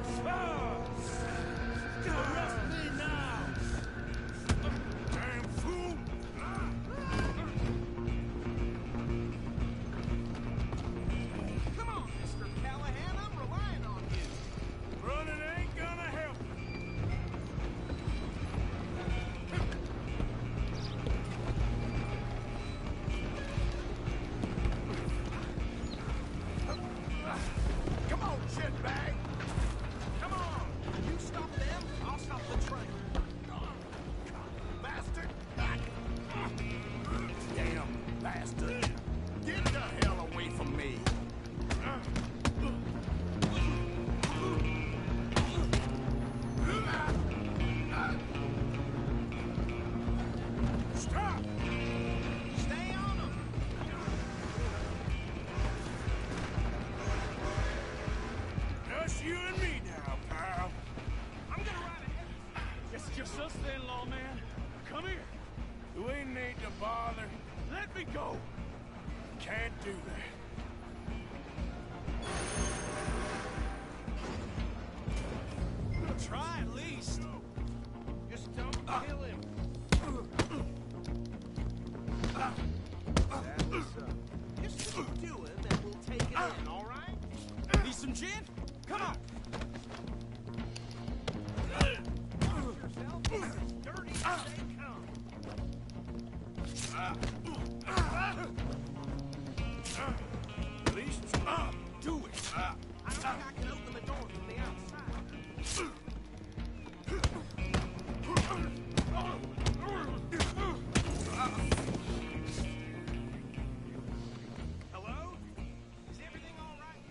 Arrest me now! Damn fool! Come on, Mr. Callahan, I'm relying on you. Running ain't gonna help. Come on, shitbag! Come on! You stop them, I'll stop the train. Bastard! Damn bastard! Get the hell away from me! Stop! Stay on them! Just you and me now, pal. I'm gonna ride ahead. Just us then, lawman. Come here. We need to bother. Let me go. Can't do that. Try at least. Just don't kill him. Just keep doing, and we'll take it in, all right? Need some gin? Come on. Yourself as dirty as they come. At least do it. I don't think I can open the door from the outside. Hello? Is everything all right?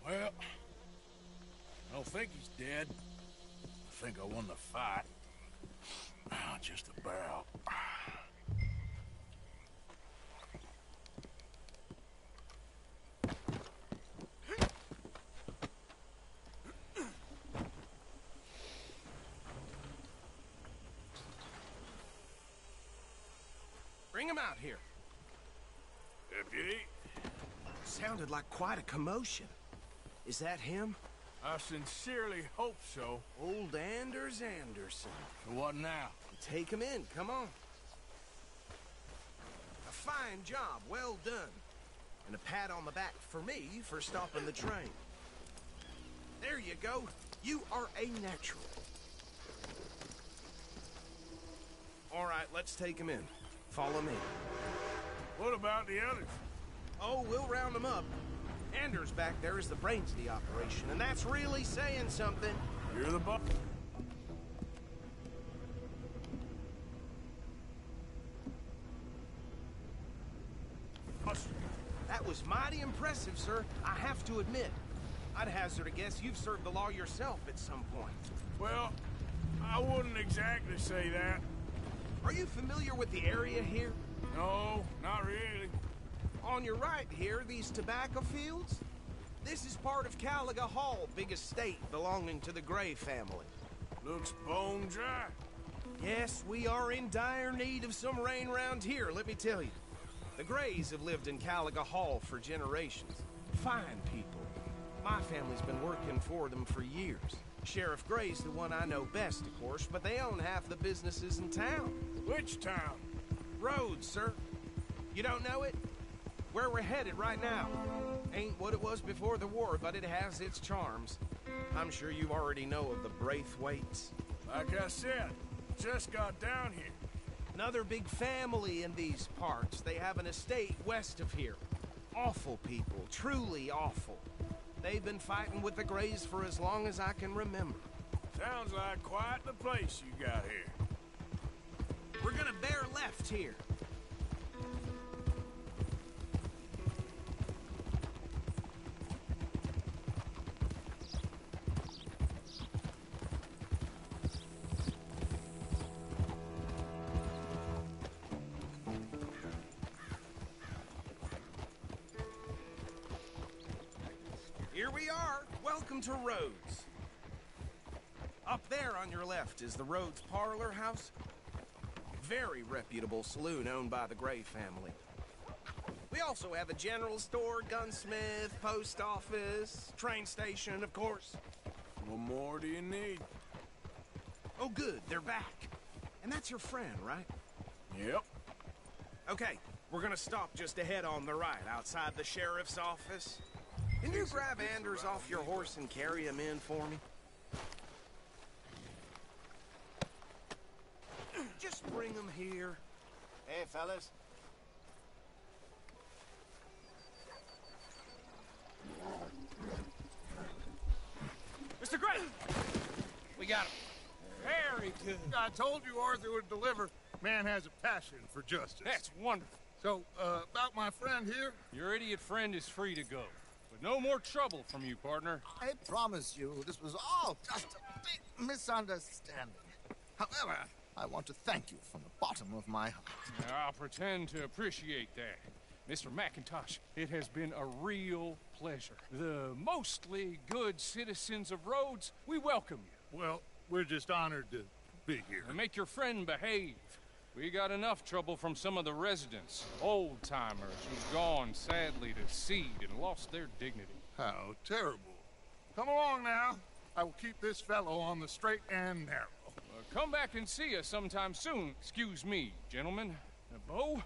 Well, I don't think he's dead. I think I won the fight. Just about. Bring him out here. Deputy? Sounded like quite a commotion. Is that him? I sincerely hope so. Old Anders Anderson. What now? Take him in, come on. A fine job, well done. And a pat on the back for me for stopping the train. There you go. You are a natural. All right, let's take him in. Follow me. What about the others? Oh, we'll round them up. Anders back there is the brains of the operation, and that's really saying something. You're the boss. That was mighty impressive, sir. I have to admit. I'd hazard a guess you've served the law yourself at some point. Well, I wouldn't exactly say that. Are you familiar with the area here? No, not really. On your right here, these tobacco fields? This is part of Caliga Hall, big estate belonging to the Gray family. Looks bone dry. Yes, we are in dire need of some rain round here, let me tell you. The Grays have lived in Caliga Hall for generations. Fine people. My family's been working for them for years. Sheriff Gray's the one I know best, of course, but they own half the businesses in town. Which town? Rhodes, sir. You don't know it? Where we're headed right now. Ain't what it was before the war, but it has its charms. I'm sure you already know of the Braithwaites. Like I said, just got down here. Another big family in these parts. They have an estate west of here. Awful people, truly awful. They've been fighting with the Grays for as long as I can remember. Sounds like quite the place you got here. We're gonna bear left here. Here we are. Welcome to Rhodes. Up there on your left is the Rhodes Parlor House. Very reputable saloon owned by the Gray family. We also have a general store, gunsmith, post office, train station, of course. What more do you need? Oh, good. They're back. And that's your friend, right? Yep. Okay, we're gonna stop just ahead on the right, outside the sheriff's office. Can you grab Anders off your horse and carry him in for me? Just bring him here. Hey, fellas. Mr. Gray! We got him. Very good. I told you Arthur would deliver. Man has a passion for justice. That's wonderful. So, about my friend here? Your idiot friend is free to go. But no more trouble from you, partner. I promise you, this was all just a big misunderstanding. However, I want to thank you from the bottom of my heart. I'll pretend to appreciate that. Mr. McIntosh, it has been a real pleasure. The mostly good citizens of Rhodes, we welcome you. Well, we're just honored to be here. And make your friend behave. We got enough trouble from some of the residents, old-timers who've gone, sadly, to seed and lost their dignity. How terrible. Come along now. I will keep this fellow on the straight and narrow. Come back and see us sometime soon. Excuse me, gentlemen. Bo,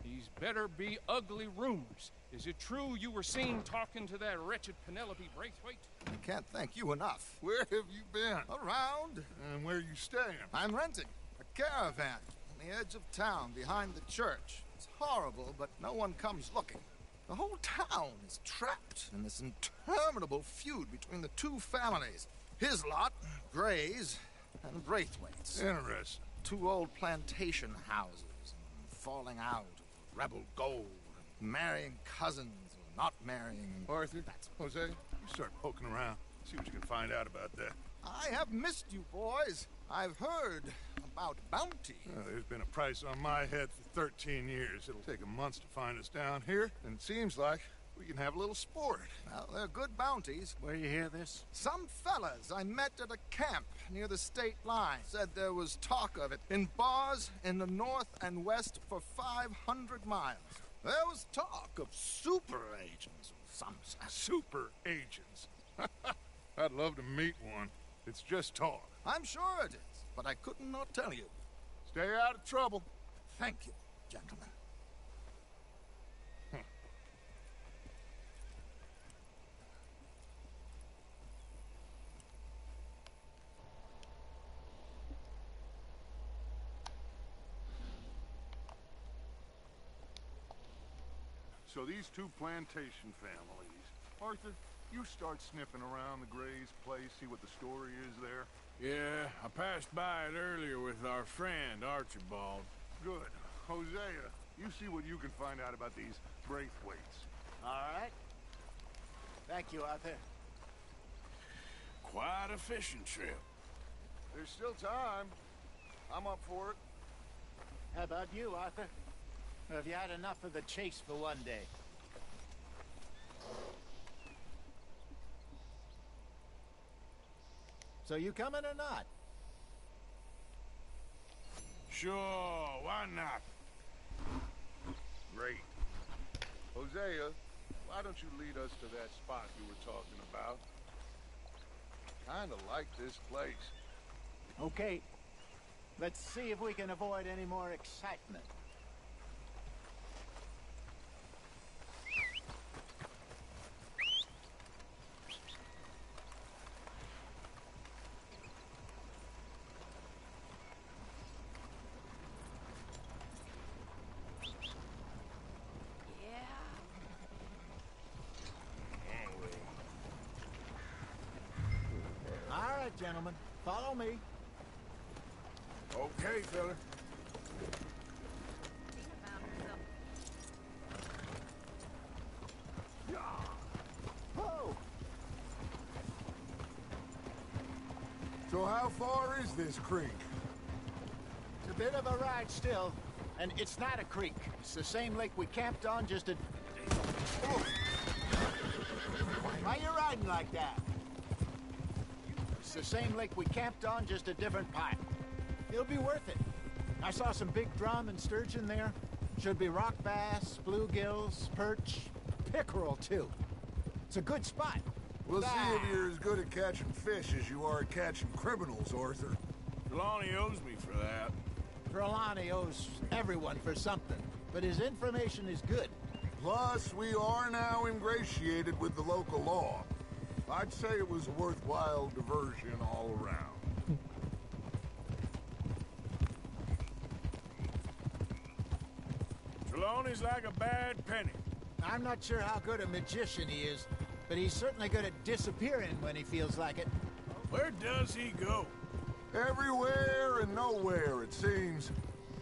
these better be ugly rumors. Is it true you were seen talking to that wretched Penelope Braithwaite? I can't thank you enough. Where have you been? Around. And where are you staying? I'm renting a caravan on the edge of town behind the church. It's horrible, but no one comes looking. The whole town is trapped in this interminable feud between the two families. His lot, Gray's, and Braithwaite's. Interesting. Two old plantation houses, falling out, rebel gold, marrying cousins, or not marrying. Arthur, Jose, you start poking around. See what you can find out about that. I have missed you, boys. I've heard about bounty. There's been a price on my head for 13 years. It'll take a month to find us down here, and it seems like we can have a little sport. Well, they're good bounties. Where you hear this? Some fellas I met at a camp near the state line said there was talk of it in bars in the north and west for 500 miles. There was talk of super agents, some say. Super agents. I'd love to meet one. It's just talk. I'm sure it is, but I couldn't not tell you. Stay out of trouble. Thank you, gentlemen. So these two plantation families. Arthur, you start sniffing around the Gray's place, see what the story is there. Yeah, I passed by it earlier with our friend, Archibald. Good. Hosea, you see what you can find out about these Braithwaites. All right. Thank you, Arthur. Quite a fishing trip. There's still time. I'm up for it. How about you, Arthur? Or have you had enough of the chase for one day? So you coming or not? Sure, why not? Great. Hosea, why don't you lead us to that spot you were talking about? kinda like this place. Okay. Let's see if we can avoid any more excitement. All right, gentlemen. Follow me. Okay, fella. Whoa! So how far is this creek? It's a bit of a ride still. And it's not a creek. It's the same lake we camped on, just a... Oh. Why you riding like that? It's the same lake we camped on, just a different pipe. It'll be worth it. I saw some big drum and sturgeon there. Should be rock bass, bluegills, perch, pickerel, too. It's a good spot. We'll see if you're as good at catching fish as you are at catching criminals, Arthur. Trelawney owes me for that. Trelawney owes everyone for something, but his information is good. Plus, we are now ingratiated with the local law. I'd say it was a worthwhile diversion all around. Trelawney's like a bad penny. I'm not sure how good a magician he is, but he's certainly good at disappearing when he feels like it. Where does he go? Everywhere and nowhere, it seems.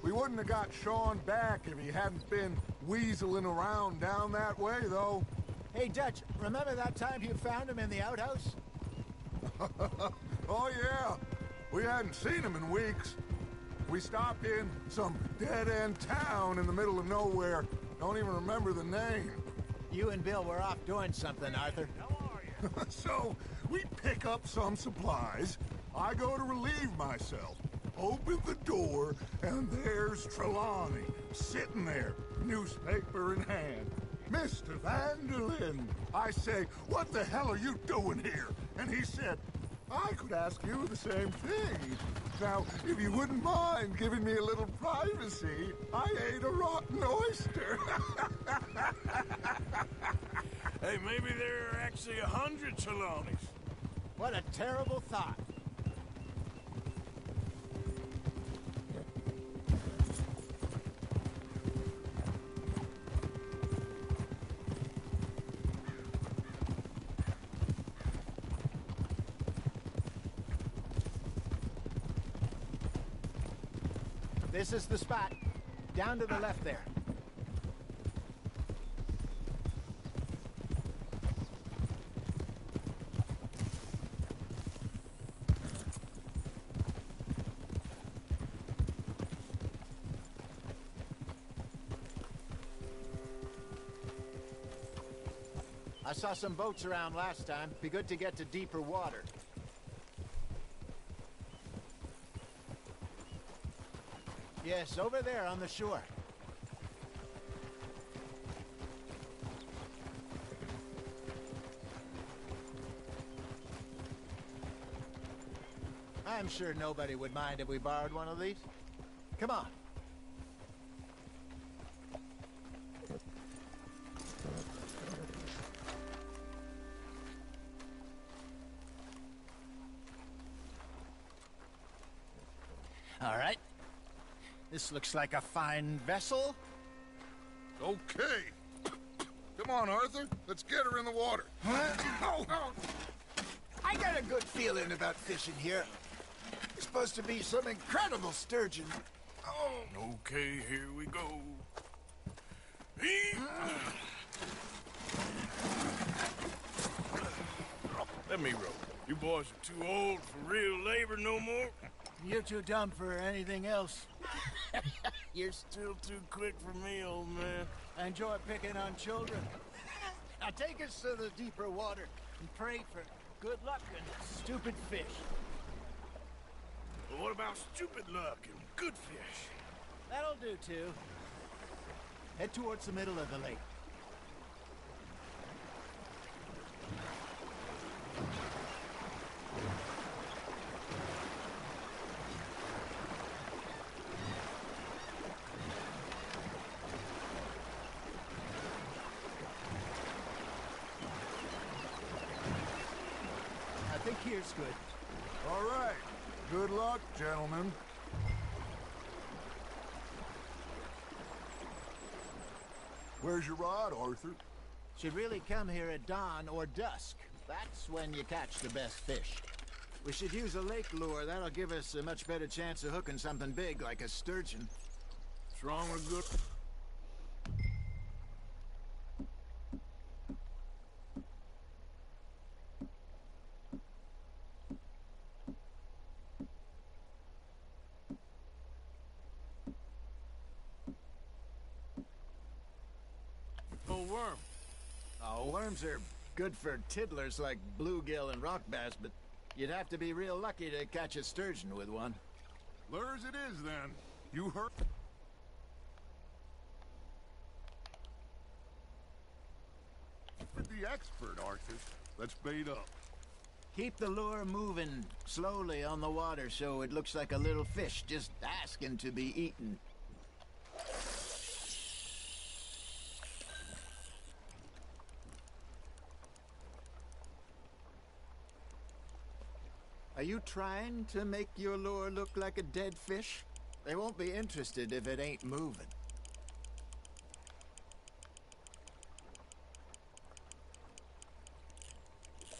We wouldn't have got Sean back if he hadn't been weaseling around down that way, though. Hey, Dutch, remember that time you found him in the outhouse? Oh, yeah. We hadn't seen him in weeks. We stopped in some dead-end town in the middle of nowhere. Don't even remember the name. You and Bill were off doing something, Arthur. So, we pick up some supplies. I go to relieve myself. Open the door, and there's Trelawney, sitting there, newspaper in hand. Mr. Van der Linde. I say, what the hell are you doing here? And he said, I could ask you the same thing. Now, if you wouldn't mind giving me a little privacy, I ate a rotten oyster. Hey, maybe there are actually 100 Trelawneys. What a terrible thought. This is the spot. Down to the left there. I saw some boats around last time. Be good to get to deeper water. Yes, over there on the shore. I'm sure nobody would mind if we borrowed one of these. Come on. All right. This looks like a fine vessel. Okay. Come on, Arthur. Let's get her in the water. I got a good feeling about fishing here. It's supposed to be some incredible sturgeon. Okay, here we go. Let me row. You boys are too old for real labor no more. You're too dumb for anything else. You're still too quick for me, old man. I enjoy picking on children. Now take us to the deeper water and pray for good luck and stupid fish. But what about stupid luck and good fish? That'll do, too. Head towards the middle of the lake. here's good. All right. Good luck, gentlemen. Where's your rod, Arthur? Should really come here at dawn or dusk. That's when you catch the best fish. We should use a lake lure. That'll give us a much better chance of hooking something big like a sturgeon. What's wrong with good? Oh, worm. Oh, worms are good for tiddlers like bluegill and rock bass, but you'd have to be real lucky to catch a sturgeon with one. Lures it is, then. You heard... The expert, Arthur. Let's bait up. Keep the lure moving slowly on the water so it looks like a little fish just asking to be eaten. Are you trying to make your lure look like a dead fish? They won't be interested if it ain't moving.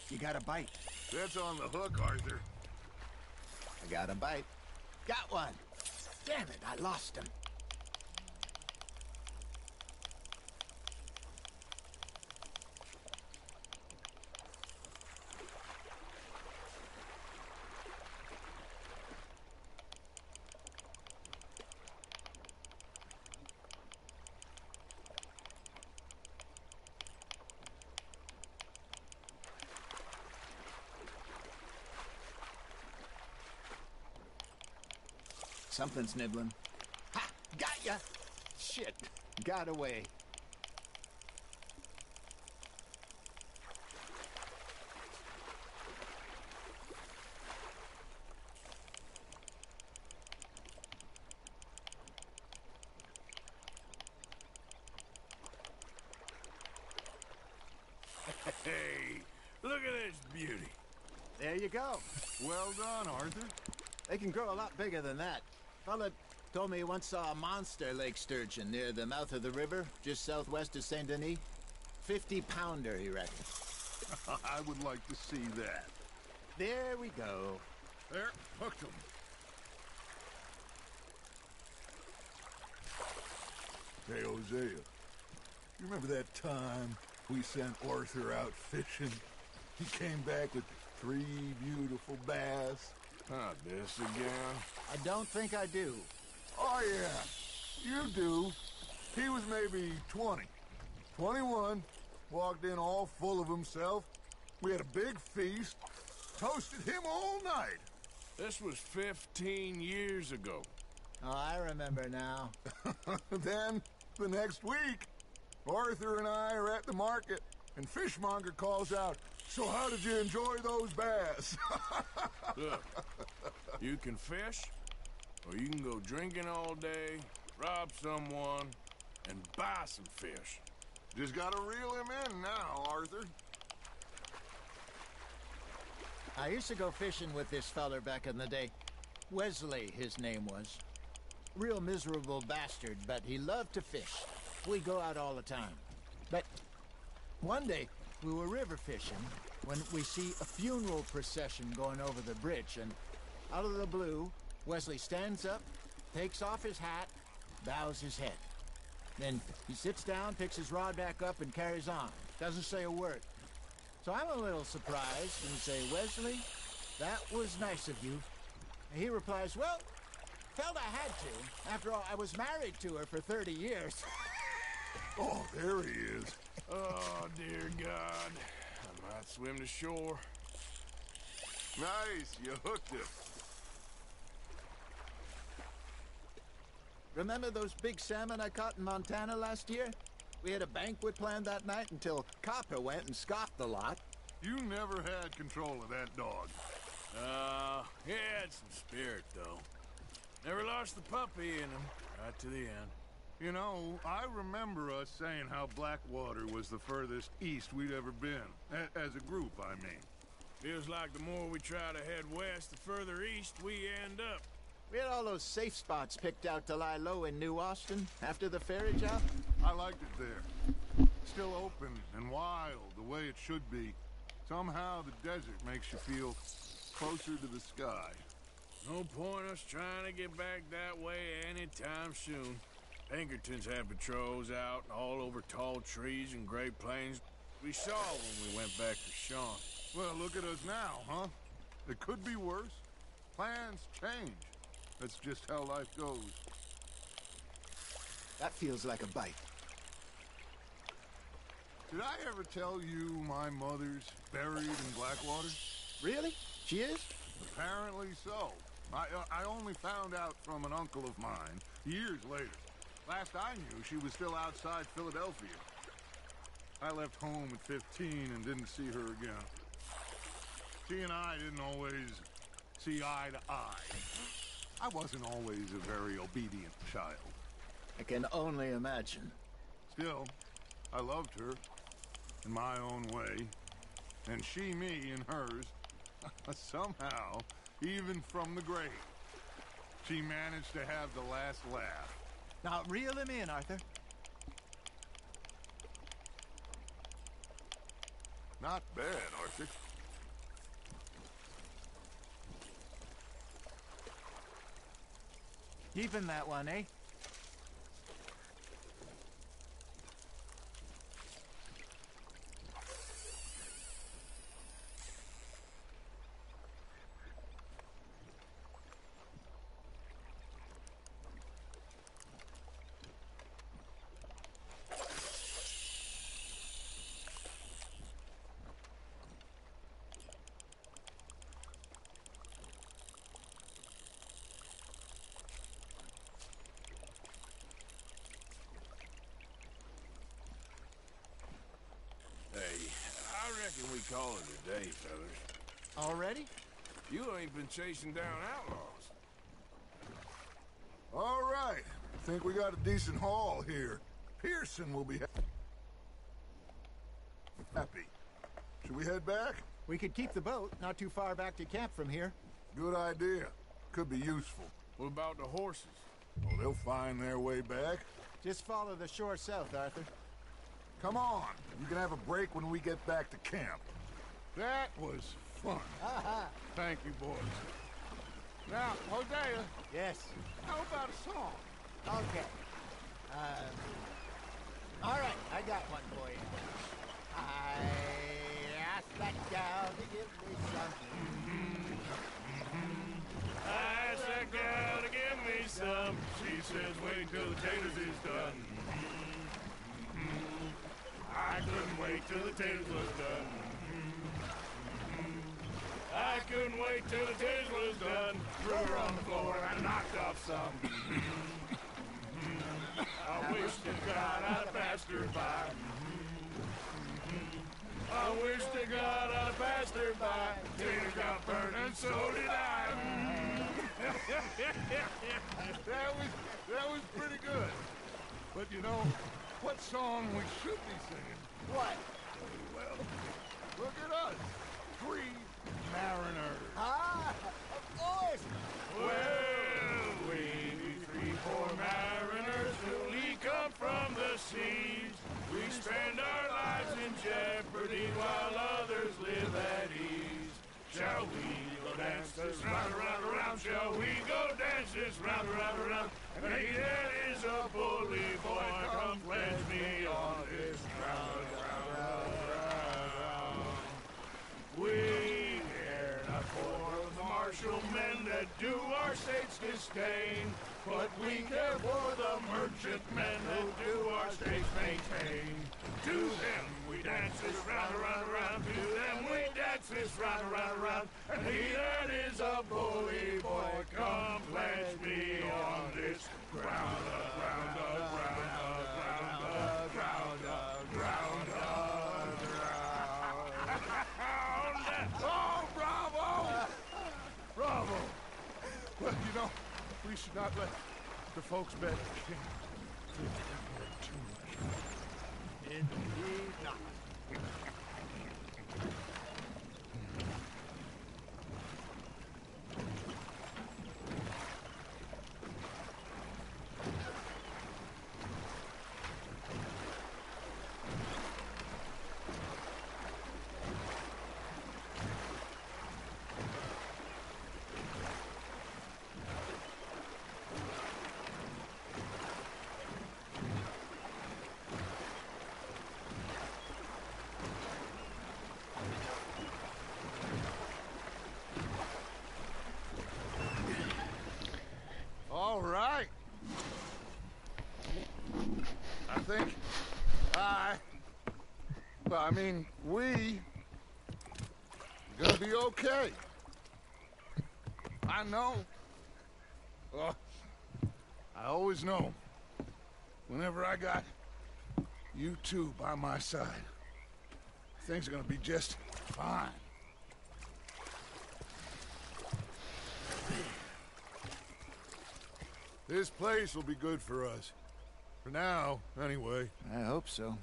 You got a bite. That's on the hook, Arthur. I got a bite. Got one. Damn it, I lost him. Something's nibbling. Ha! Got ya! Shit! Got away. Hey, look at this beauty. There you go. Well done, Arthur. They can grow a lot bigger than that. Fella told me he once saw a monster lake sturgeon near the mouth of the river, just southwest of Saint Denis. 50-pounder, he reckons. I would like to see that. There we go. There, hooked him. Hey, Hosea. You remember that time we sent Arthur out fishing? He came back with 3 beautiful bass. Not this again. I don't think I do. Oh, yeah. You do. He was maybe 20. 21. Walked in all full of himself. We had a big feast. Toasted him all night. This was 15 years ago. Oh, I remember now. Then, the next week, Arthur and I are at the market, and Fishmonger calls out, "So how did you enjoy those bass?" Look, you can fish, or you can go drinking all day, rob someone, and buy some fish. Just gotta reel him in now, Arthur. I used to go fishing with this feller back in the day. Wesley, his name was. Real miserable bastard, but he loved to fish. We'd go out all the time. But one day, we were river fishing when we see a funeral procession going over the bridge, and out of the blue, Wesley stands up, takes off his hat, bows his head. Then he sits down, picks his rod back up, and carries on. Doesn't say a word. So I'm a little surprised and say, "Wesley, that was nice of you." And he replies, "Well, felt I had to. After all, I was married to her for 30 years. Oh, there he is. Oh, dear God. I might swim to shore. Nice, you hooked it. Remember those big salmon I caught in Montana last year? We had a banquet planned that night until Copper went and scoffed the lot. You never had control of that dog. He had some spirit, though. Never lost the puppy in him, right to the end. You know, I remember us saying how Blackwater was the furthest east we'd ever been. As a group, I mean. Feels like the more we try to head west, the further east we end up. We had all those safe spots picked out to lie low in New Austin after the ferry job. I liked it there. Still open and wild, the way it should be. Somehow the desert makes you feel closer to the sky. No point us trying to get back that way anytime soon. Pinkertons had patrols out all over tall trees and Great Plains. We saw when we went back to Sean. Well, look at us now, huh? It could be worse. Plans change. That's just how life goes. That feels like a bite. Did I ever tell you my mother's buried in Blackwater? Really? She is? Apparently so. I only found out from an uncle of mine years later. Last I knew, she was still outside Philadelphia. I left home at 15 and didn't see her again. She and I didn't always see eye to eye. I wasn't always a very obedient child. I can only imagine. Still, I loved her in my own way, and she me in hers. Somehow, even from the grave, she managed to have the last laugh. Now, reel him in, Arthur. Not bad, Arthur. Keeping that one, eh? We call it a day, fellas. Already? You ain't been chasing down outlaws. All right. Think we got a decent haul here. Pearson will be happy. Should we head back? We could keep the boat, not too far back to camp from here. Good idea. Could be useful. What about the horses? Oh, they'll find their way back. Just follow the shore south, Arthur. Come on. You can have a break when we get back to camp. That was fun. Thank you, boys. Now, Hosea. Yes? How about a song? Okay. All right, I got one for you. I asked that gal to give me some. I asked that gal to give me some. She says wait till the taters is done. I couldn't wait till the taters was done. I couldn't wait till the taters was done. Threw her on the floor and knocked off some. I wish to God I'd passed her by. I wish to God I'd passed her by. Tater got burned and so did I. That was pretty good. But you know, what song we should be singing? What? Well, look at us. 3 mariners. Ah, of course. Well, we be 3 poor mariners newly come from the seas. We spend our lives in jeopardy while others live at ease. Shall we go dance this round, around, around? Shall we go dance this round, around, around? And he that is a bully boy, come pledge me on this round, round, round, round. We care not for the martial men that do our state's disdain, but we care for the merchant men that do our state's maintain. To them we dance this round, around, around. To them we dance this round, around, around. And he that is a bully boy, come pledge me on this ground, ground, ground, ground, ground, ground, ground. Oh, bravo! Bravo! Well, you know, we should not let the folks back too much. Indeed not. Well, I mean, we... gonna be okay. I know. I always know. Whenever I got you two by my side, things are gonna be just fine. This place will be good for us. For now, anyway. I hope so.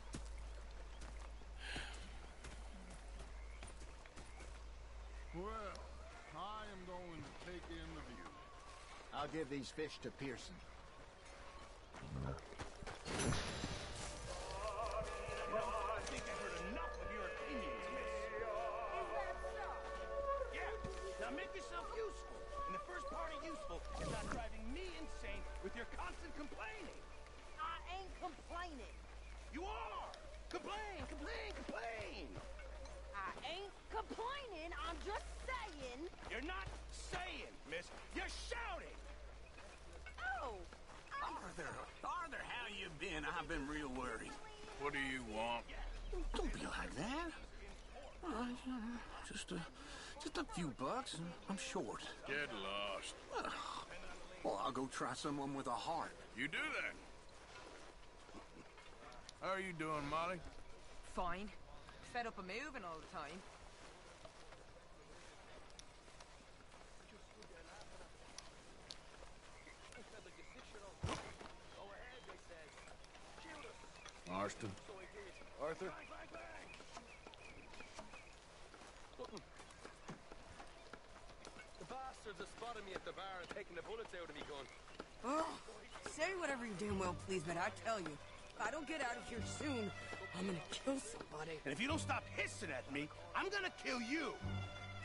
Well, I am going to take in the view. I'll give these fish to Pearson. I think I've heard enough of your opinions, miss. Yeah, now make yourself useful. And the first part of useful is not driving me insane with your constant complaining. I ain't complaining. You are! Complain, complain, complain! I ain't complaining. I'm just saying. You're not saying, miss. You're shouting! Oh! Arthur, how you been? I've been real worried. What do you want? Don't be like that. Just a few bucks, and I'm short. Get lost. Well, I'll go try someone with a heart. You do that. How are you doing, Molly? Fine. Fed up of moving all the time. Marston. Arthur? The bastards have spotted me at the bar and taken the bullets out of me gun. Oh, say whatever you damn well please, but I tell you, if I don't get out of here soon, I'm gonna kill somebody. And if you don't stop hissing at me, I'm gonna kill you.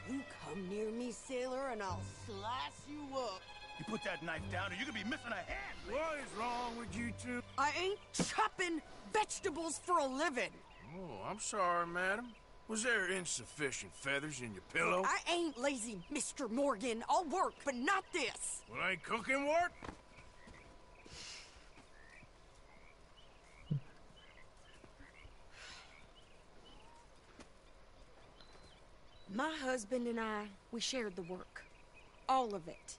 You come near me, sailor, and I'll slice you up. You put that knife down or you're gonna be missing a hand. What is wrong with you two? I ain't chopping vegetables for a living. Oh, I'm sorry, madam. Was there insufficient feathers in your pillow? I ain't lazy, Mr. Morgan. I'll work, but not this. Well, ain't cooking work? My husband and I, we shared the work. All of it.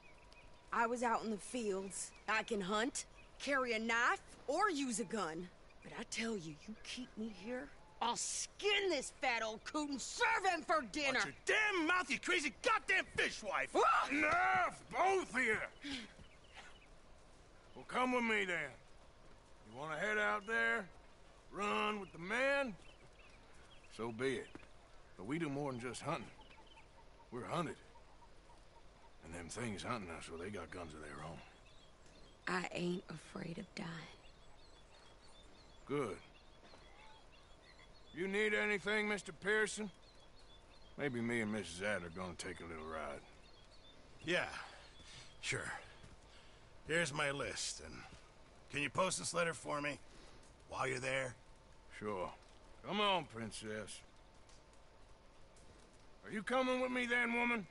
I was out in the fields. I can hunt, carry a knife, or use a gun. But I tell you, you keep me here, I'll skin this fat old coot and serve him for dinner. Watch your damn mouth, you crazy goddamn fishwife! Enough, both of you! Well, come with me then. You want to head out there, run with the men? So be it. But we do more than just hunting. We're hunted. And them things hunting us, well, they got guns of their own. I ain't afraid of dying. Good. You need anything, Mr. Pearson? Maybe me and Mrs. Adler are gonna take a little ride. Yeah, sure. Here's my list, and can you post this letter for me while you're there? Sure. Come on, Princess. Are you coming with me then, woman?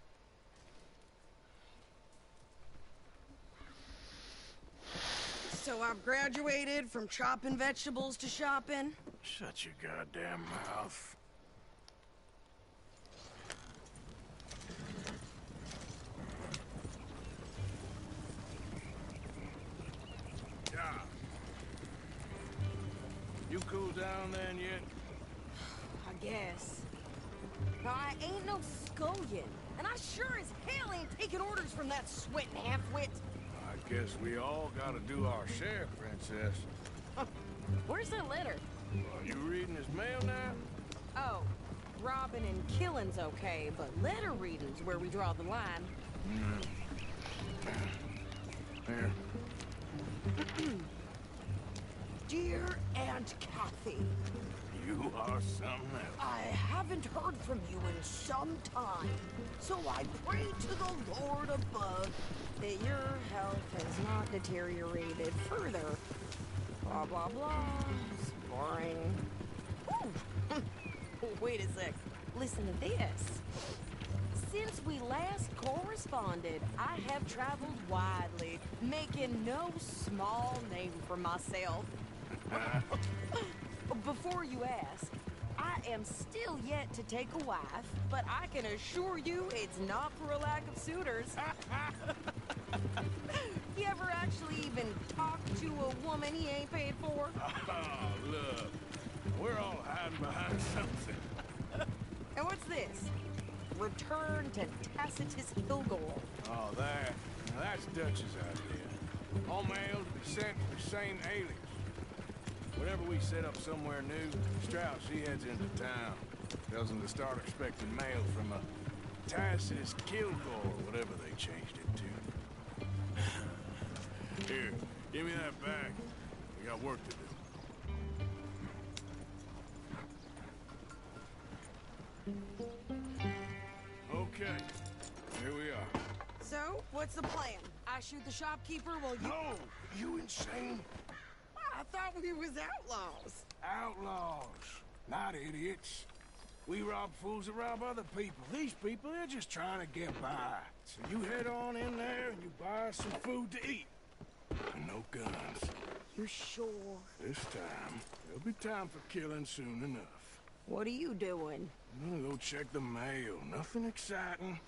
So I've graduated from chopping vegetables to shopping? Shut your goddamn mouth. Yeah. You cool down then yet? I guess. I ain't no scullion, and I sure as hell ain't taking orders from that sweating half-wit. I guess we all gotta do our share, Princess. Where's that letter? Are you reading his mail now? Oh, robbing and killing's okay, but letter reading's where we draw the line. Here. Dear Aunt Kathy, You are something else. I haven't heard from you in some time, so I pray to the Lord above that your health has not deteriorated further. Blah, blah, blah. It's boring. Ooh. Wait a sec. Listen to this. Since we last corresponded, I have traveled widely, making no small name for myself. Before you ask, I am still yet to take a wife, but I can assure you it's not for a lack of suitors. You ever actually even talked to a woman he ain't paid for? Oh, look. We're all hiding behind something. And what's this? Return to Tacitus Kilgore. Oh, that's Dutch's idea. All mail to be sent to the same alias. Whenever we set up somewhere new, Strauss, he heads into town. Tells them to start expecting mail from a Tacitus Kilgore, whatever they changed it to. Here, give me that bag. We got work to do. Okay, here we are. So, what's the plan? I shoot the shopkeeper while you... No! You insane? I thought we was outlaws. Outlaws, not idiots. We rob fools that rob other people. These people, they're just trying to get by. So you head on in there and you buy us some food to eat. And no guns. You sure? This time, there'll be time for killing soon enough. What are you doing? I'm gonna go check the mail. Nothing exciting.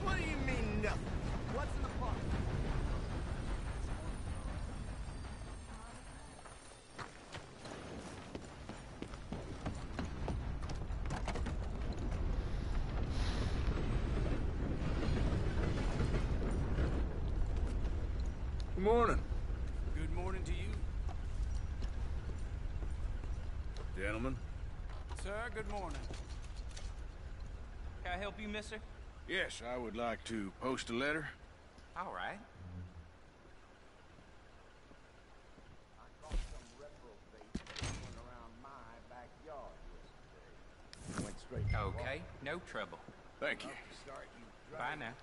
What do you mean, nothing? What's in the pot? Good morning. Good morning to you. Gentlemen. Sir, good morning. Can I help you, mister? Yes, I would like to post a letter. All right. Okay, no trouble. Thank you. Bye now.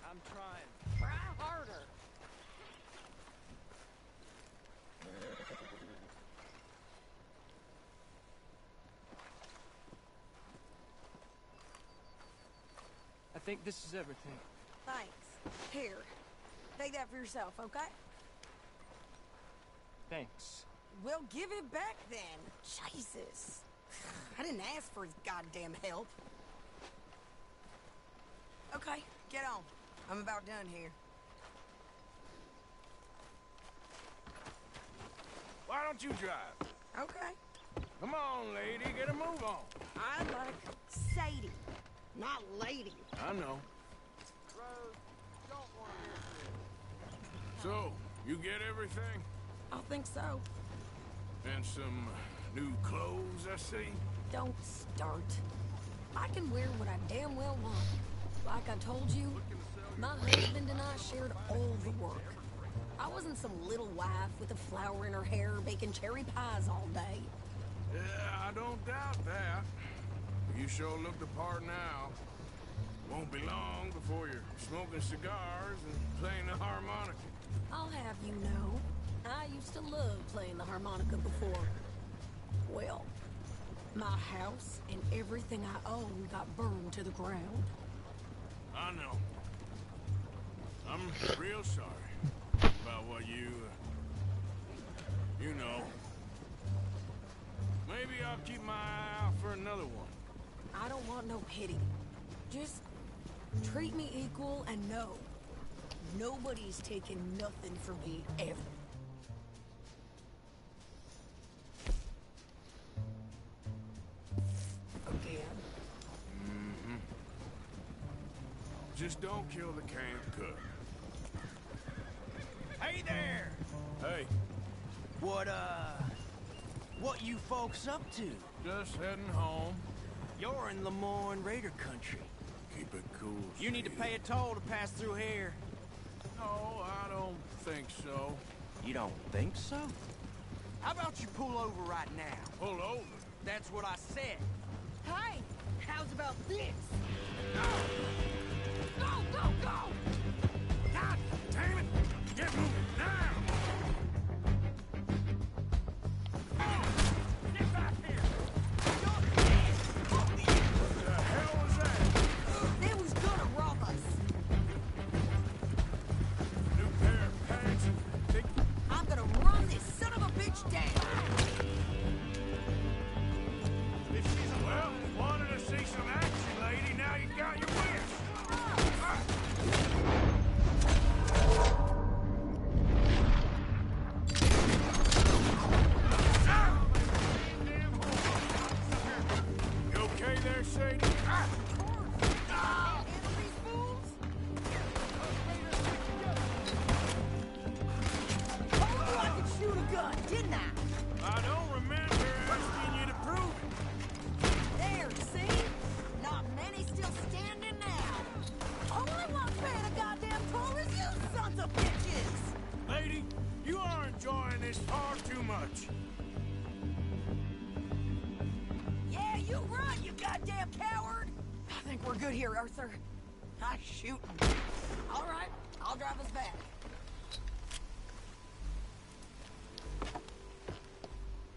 I'm trying. Try harder. I think this is everything. Thanks. Here. Take that for yourself, okay? Thanks. Well, give it back then. Jesus. I didn't ask for his goddamn help. Okay, get on. I'm about done here. Why don't you drive? Okay. Come on, lady, get a move on. I like Sadie, not lady. I know. So, you get everything? I think so. And some new clothes, I see? Don't start. I can wear what I damn well want. Like I told you, my husband and I shared all the work. I wasn't some little wife with a flower in her hair baking cherry pies all day. Yeah, I don't doubt that. You sure look the part now. Won't be long before you're smoking cigars and playing the harmonica. I'll have you know, I used to love playing the harmonica before. Well, my house and everything I own got burned to the ground. I know. I'm real sorry about what you know. Maybe I'll keep my eye out for another one. I don't want no pity. Just treat me equal and know nobody's taking nothing from me ever. Again. Mm-hmm. Just don't kill the camp cook. Hey there! Hey. What you folks up to? Just heading home. You're in Lemoyne Raider country. Keep it cool. You need to pay a toll to pass through here. No, I don't think so. You don't think so? How about you pull over right now? Pull over? That's what I said. Hey, how's about this? Go, go, go! God damn it! Get moving now! Get back here! What the hell was that? They was gonna rob us. New pair of pants. I'm gonna run this son of a bitch down. Well, wanted to see some action, lady. Now you got your wish. You okay there, Sadie? I could shoot a gun, didn't I? I don't remember asking you to prove it. There, see? Not many still standing now. Only one paying a goddamn toll is you sons of bitches! Lady, you are enjoying this far too much. Yeah, you run, you goddamn coward! I think we're good here, Arthur. Nice shooting. All right, I'll drive us back.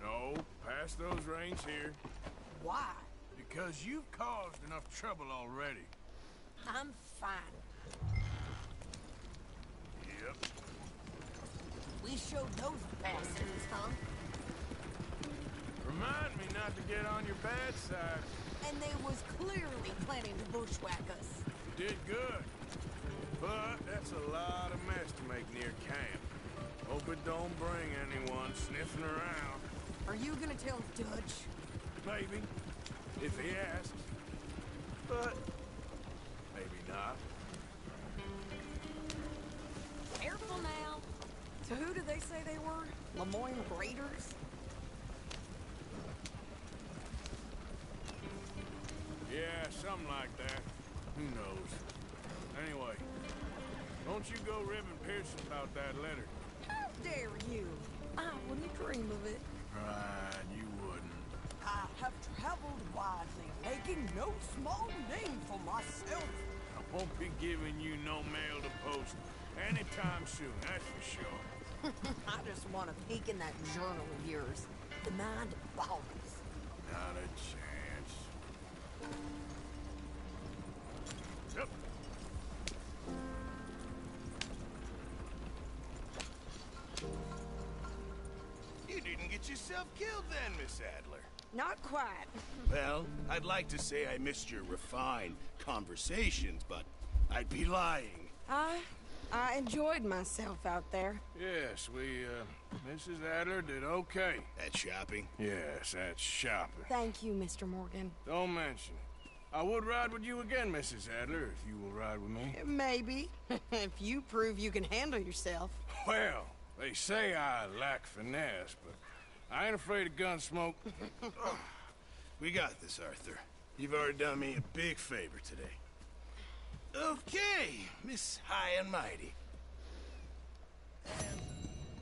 No, pass those reins here. Why? Because you've caused enough trouble already. I'm fine. Yep. We showed those bastards, huh? Remind me not to get on your bad side. And they was clearly planning to bushwhack us. You did good. But that's a lot of mess to make near camp. Hope it don't bring anyone sniffing around. Are you gonna tell Dutch? Maybe. If he asks. But maybe not. Careful now. So who did they say they were? Lemoyne Raiders? Yeah, something like that. Who knows? Anyway, don't you go ribbing Pearson about that letter. How dare you? I wouldn't dream of it. Right, you wouldn't. I have traveled widely, making no small name for myself. I won't be giving you no mail to post anytime soon, that's for sure. I just want to peek in that journal of yours. The mind boggles. Not a chance. Yep. You didn't get yourself killed then, Miss Adler. Not quite. Well, I'd like to say I missed your refined conversations, but I'd be lying. I enjoyed myself out there. Yes, Mrs. Adler did okay. At shopping? Yes, that's shopping. Thank you, Mr. Morgan. Don't mention it. I would ride with you again, Mrs. Adler, if you will ride with me. Maybe. If you prove you can handle yourself. Well, they say I lack finesse, but I ain't afraid of gun smoke. We got this, Arthur. You've already done me a big favor today. Okay, Miss High and Mighty. And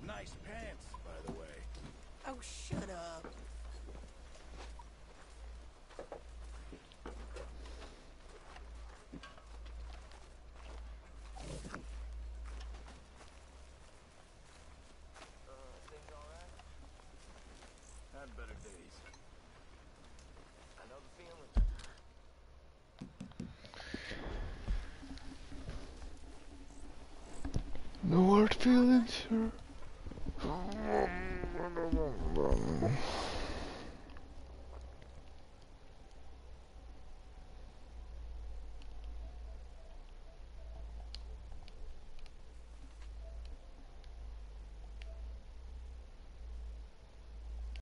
nice pants, by the way. Oh, shut up. Had better days. feeling sure.